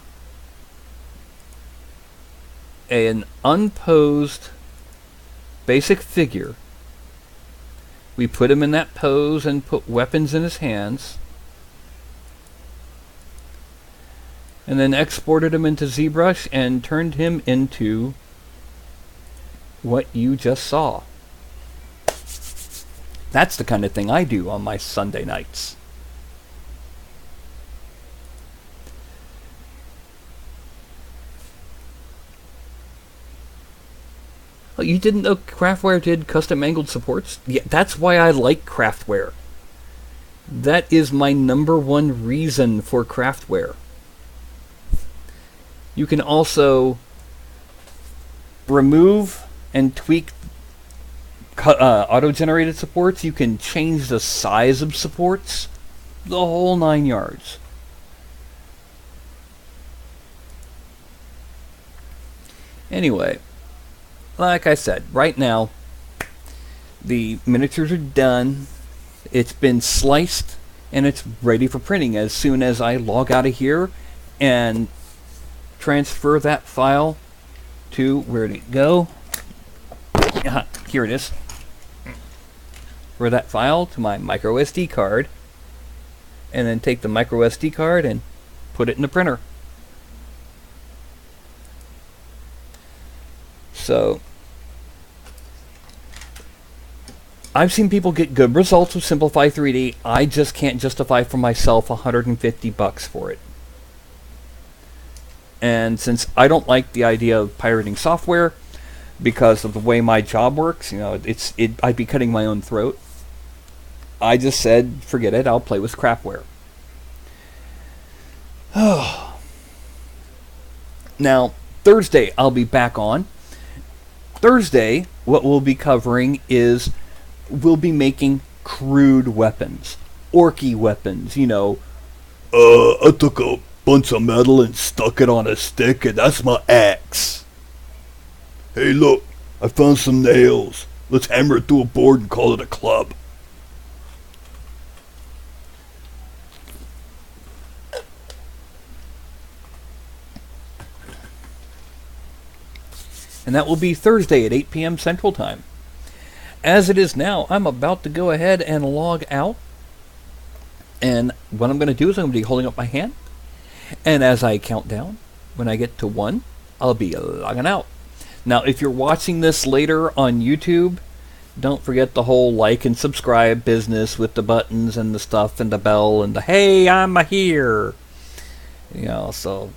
an unposed basic figure. We put him in that pose and put weapons in his hands. And then exported him into ZBrush and turned him into what you just saw. That's the kind of thing I do on my Sunday nights. Oh, you didn't know Craftware did custom angled supports? Yeah, that's why I like Craftware. That is my #1 reason for Craftware. You can also remove and tweak auto-generated supports. You can change the size of supports, the whole 9 yards. Anyway, like I said, right now, the miniatures are done. It's been sliced, and it's ready for printing. As soon as I log out of here and transfer that file to, where did it go? Here it is. For that file to my micro SD card, and then take the micro SD card and put it in the printer. So I've seen people get good results with Simplify 3D. I just can't justify for myself $150 for it. And since I don't like the idea of pirating software because of the way my job works, you know, I'd be cutting my own throat. I just said, forget it, I'll play with crapware. Now, Thursday I'll be back on. Thursday, what we'll be covering is we'll be making crude weapons. Orky weapons, you know. I took a bunch of metal and stuck it on a stick, and that's my axe. Hey, look, I found some nails. Let's hammer it through a board and call it a club. And that will be Thursday at 8 p.m. Central Time. As it is now, I'm about to go ahead and log out. And what I'm going to do is I'm going to be holding up my hand. And as I count down, when I get to 1, I'll be logging out. Now, if you're watching this later on YouTube, don't forget the whole like and subscribe business with the buttons and the stuff and the bell and the, hey, I'm here. You know, so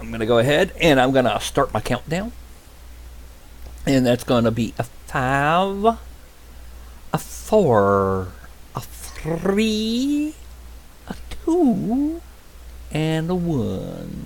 I'm going to go ahead and I'm going to start my countdown. And that's going to be a 5, a 4, a 3, a 2, and a 1.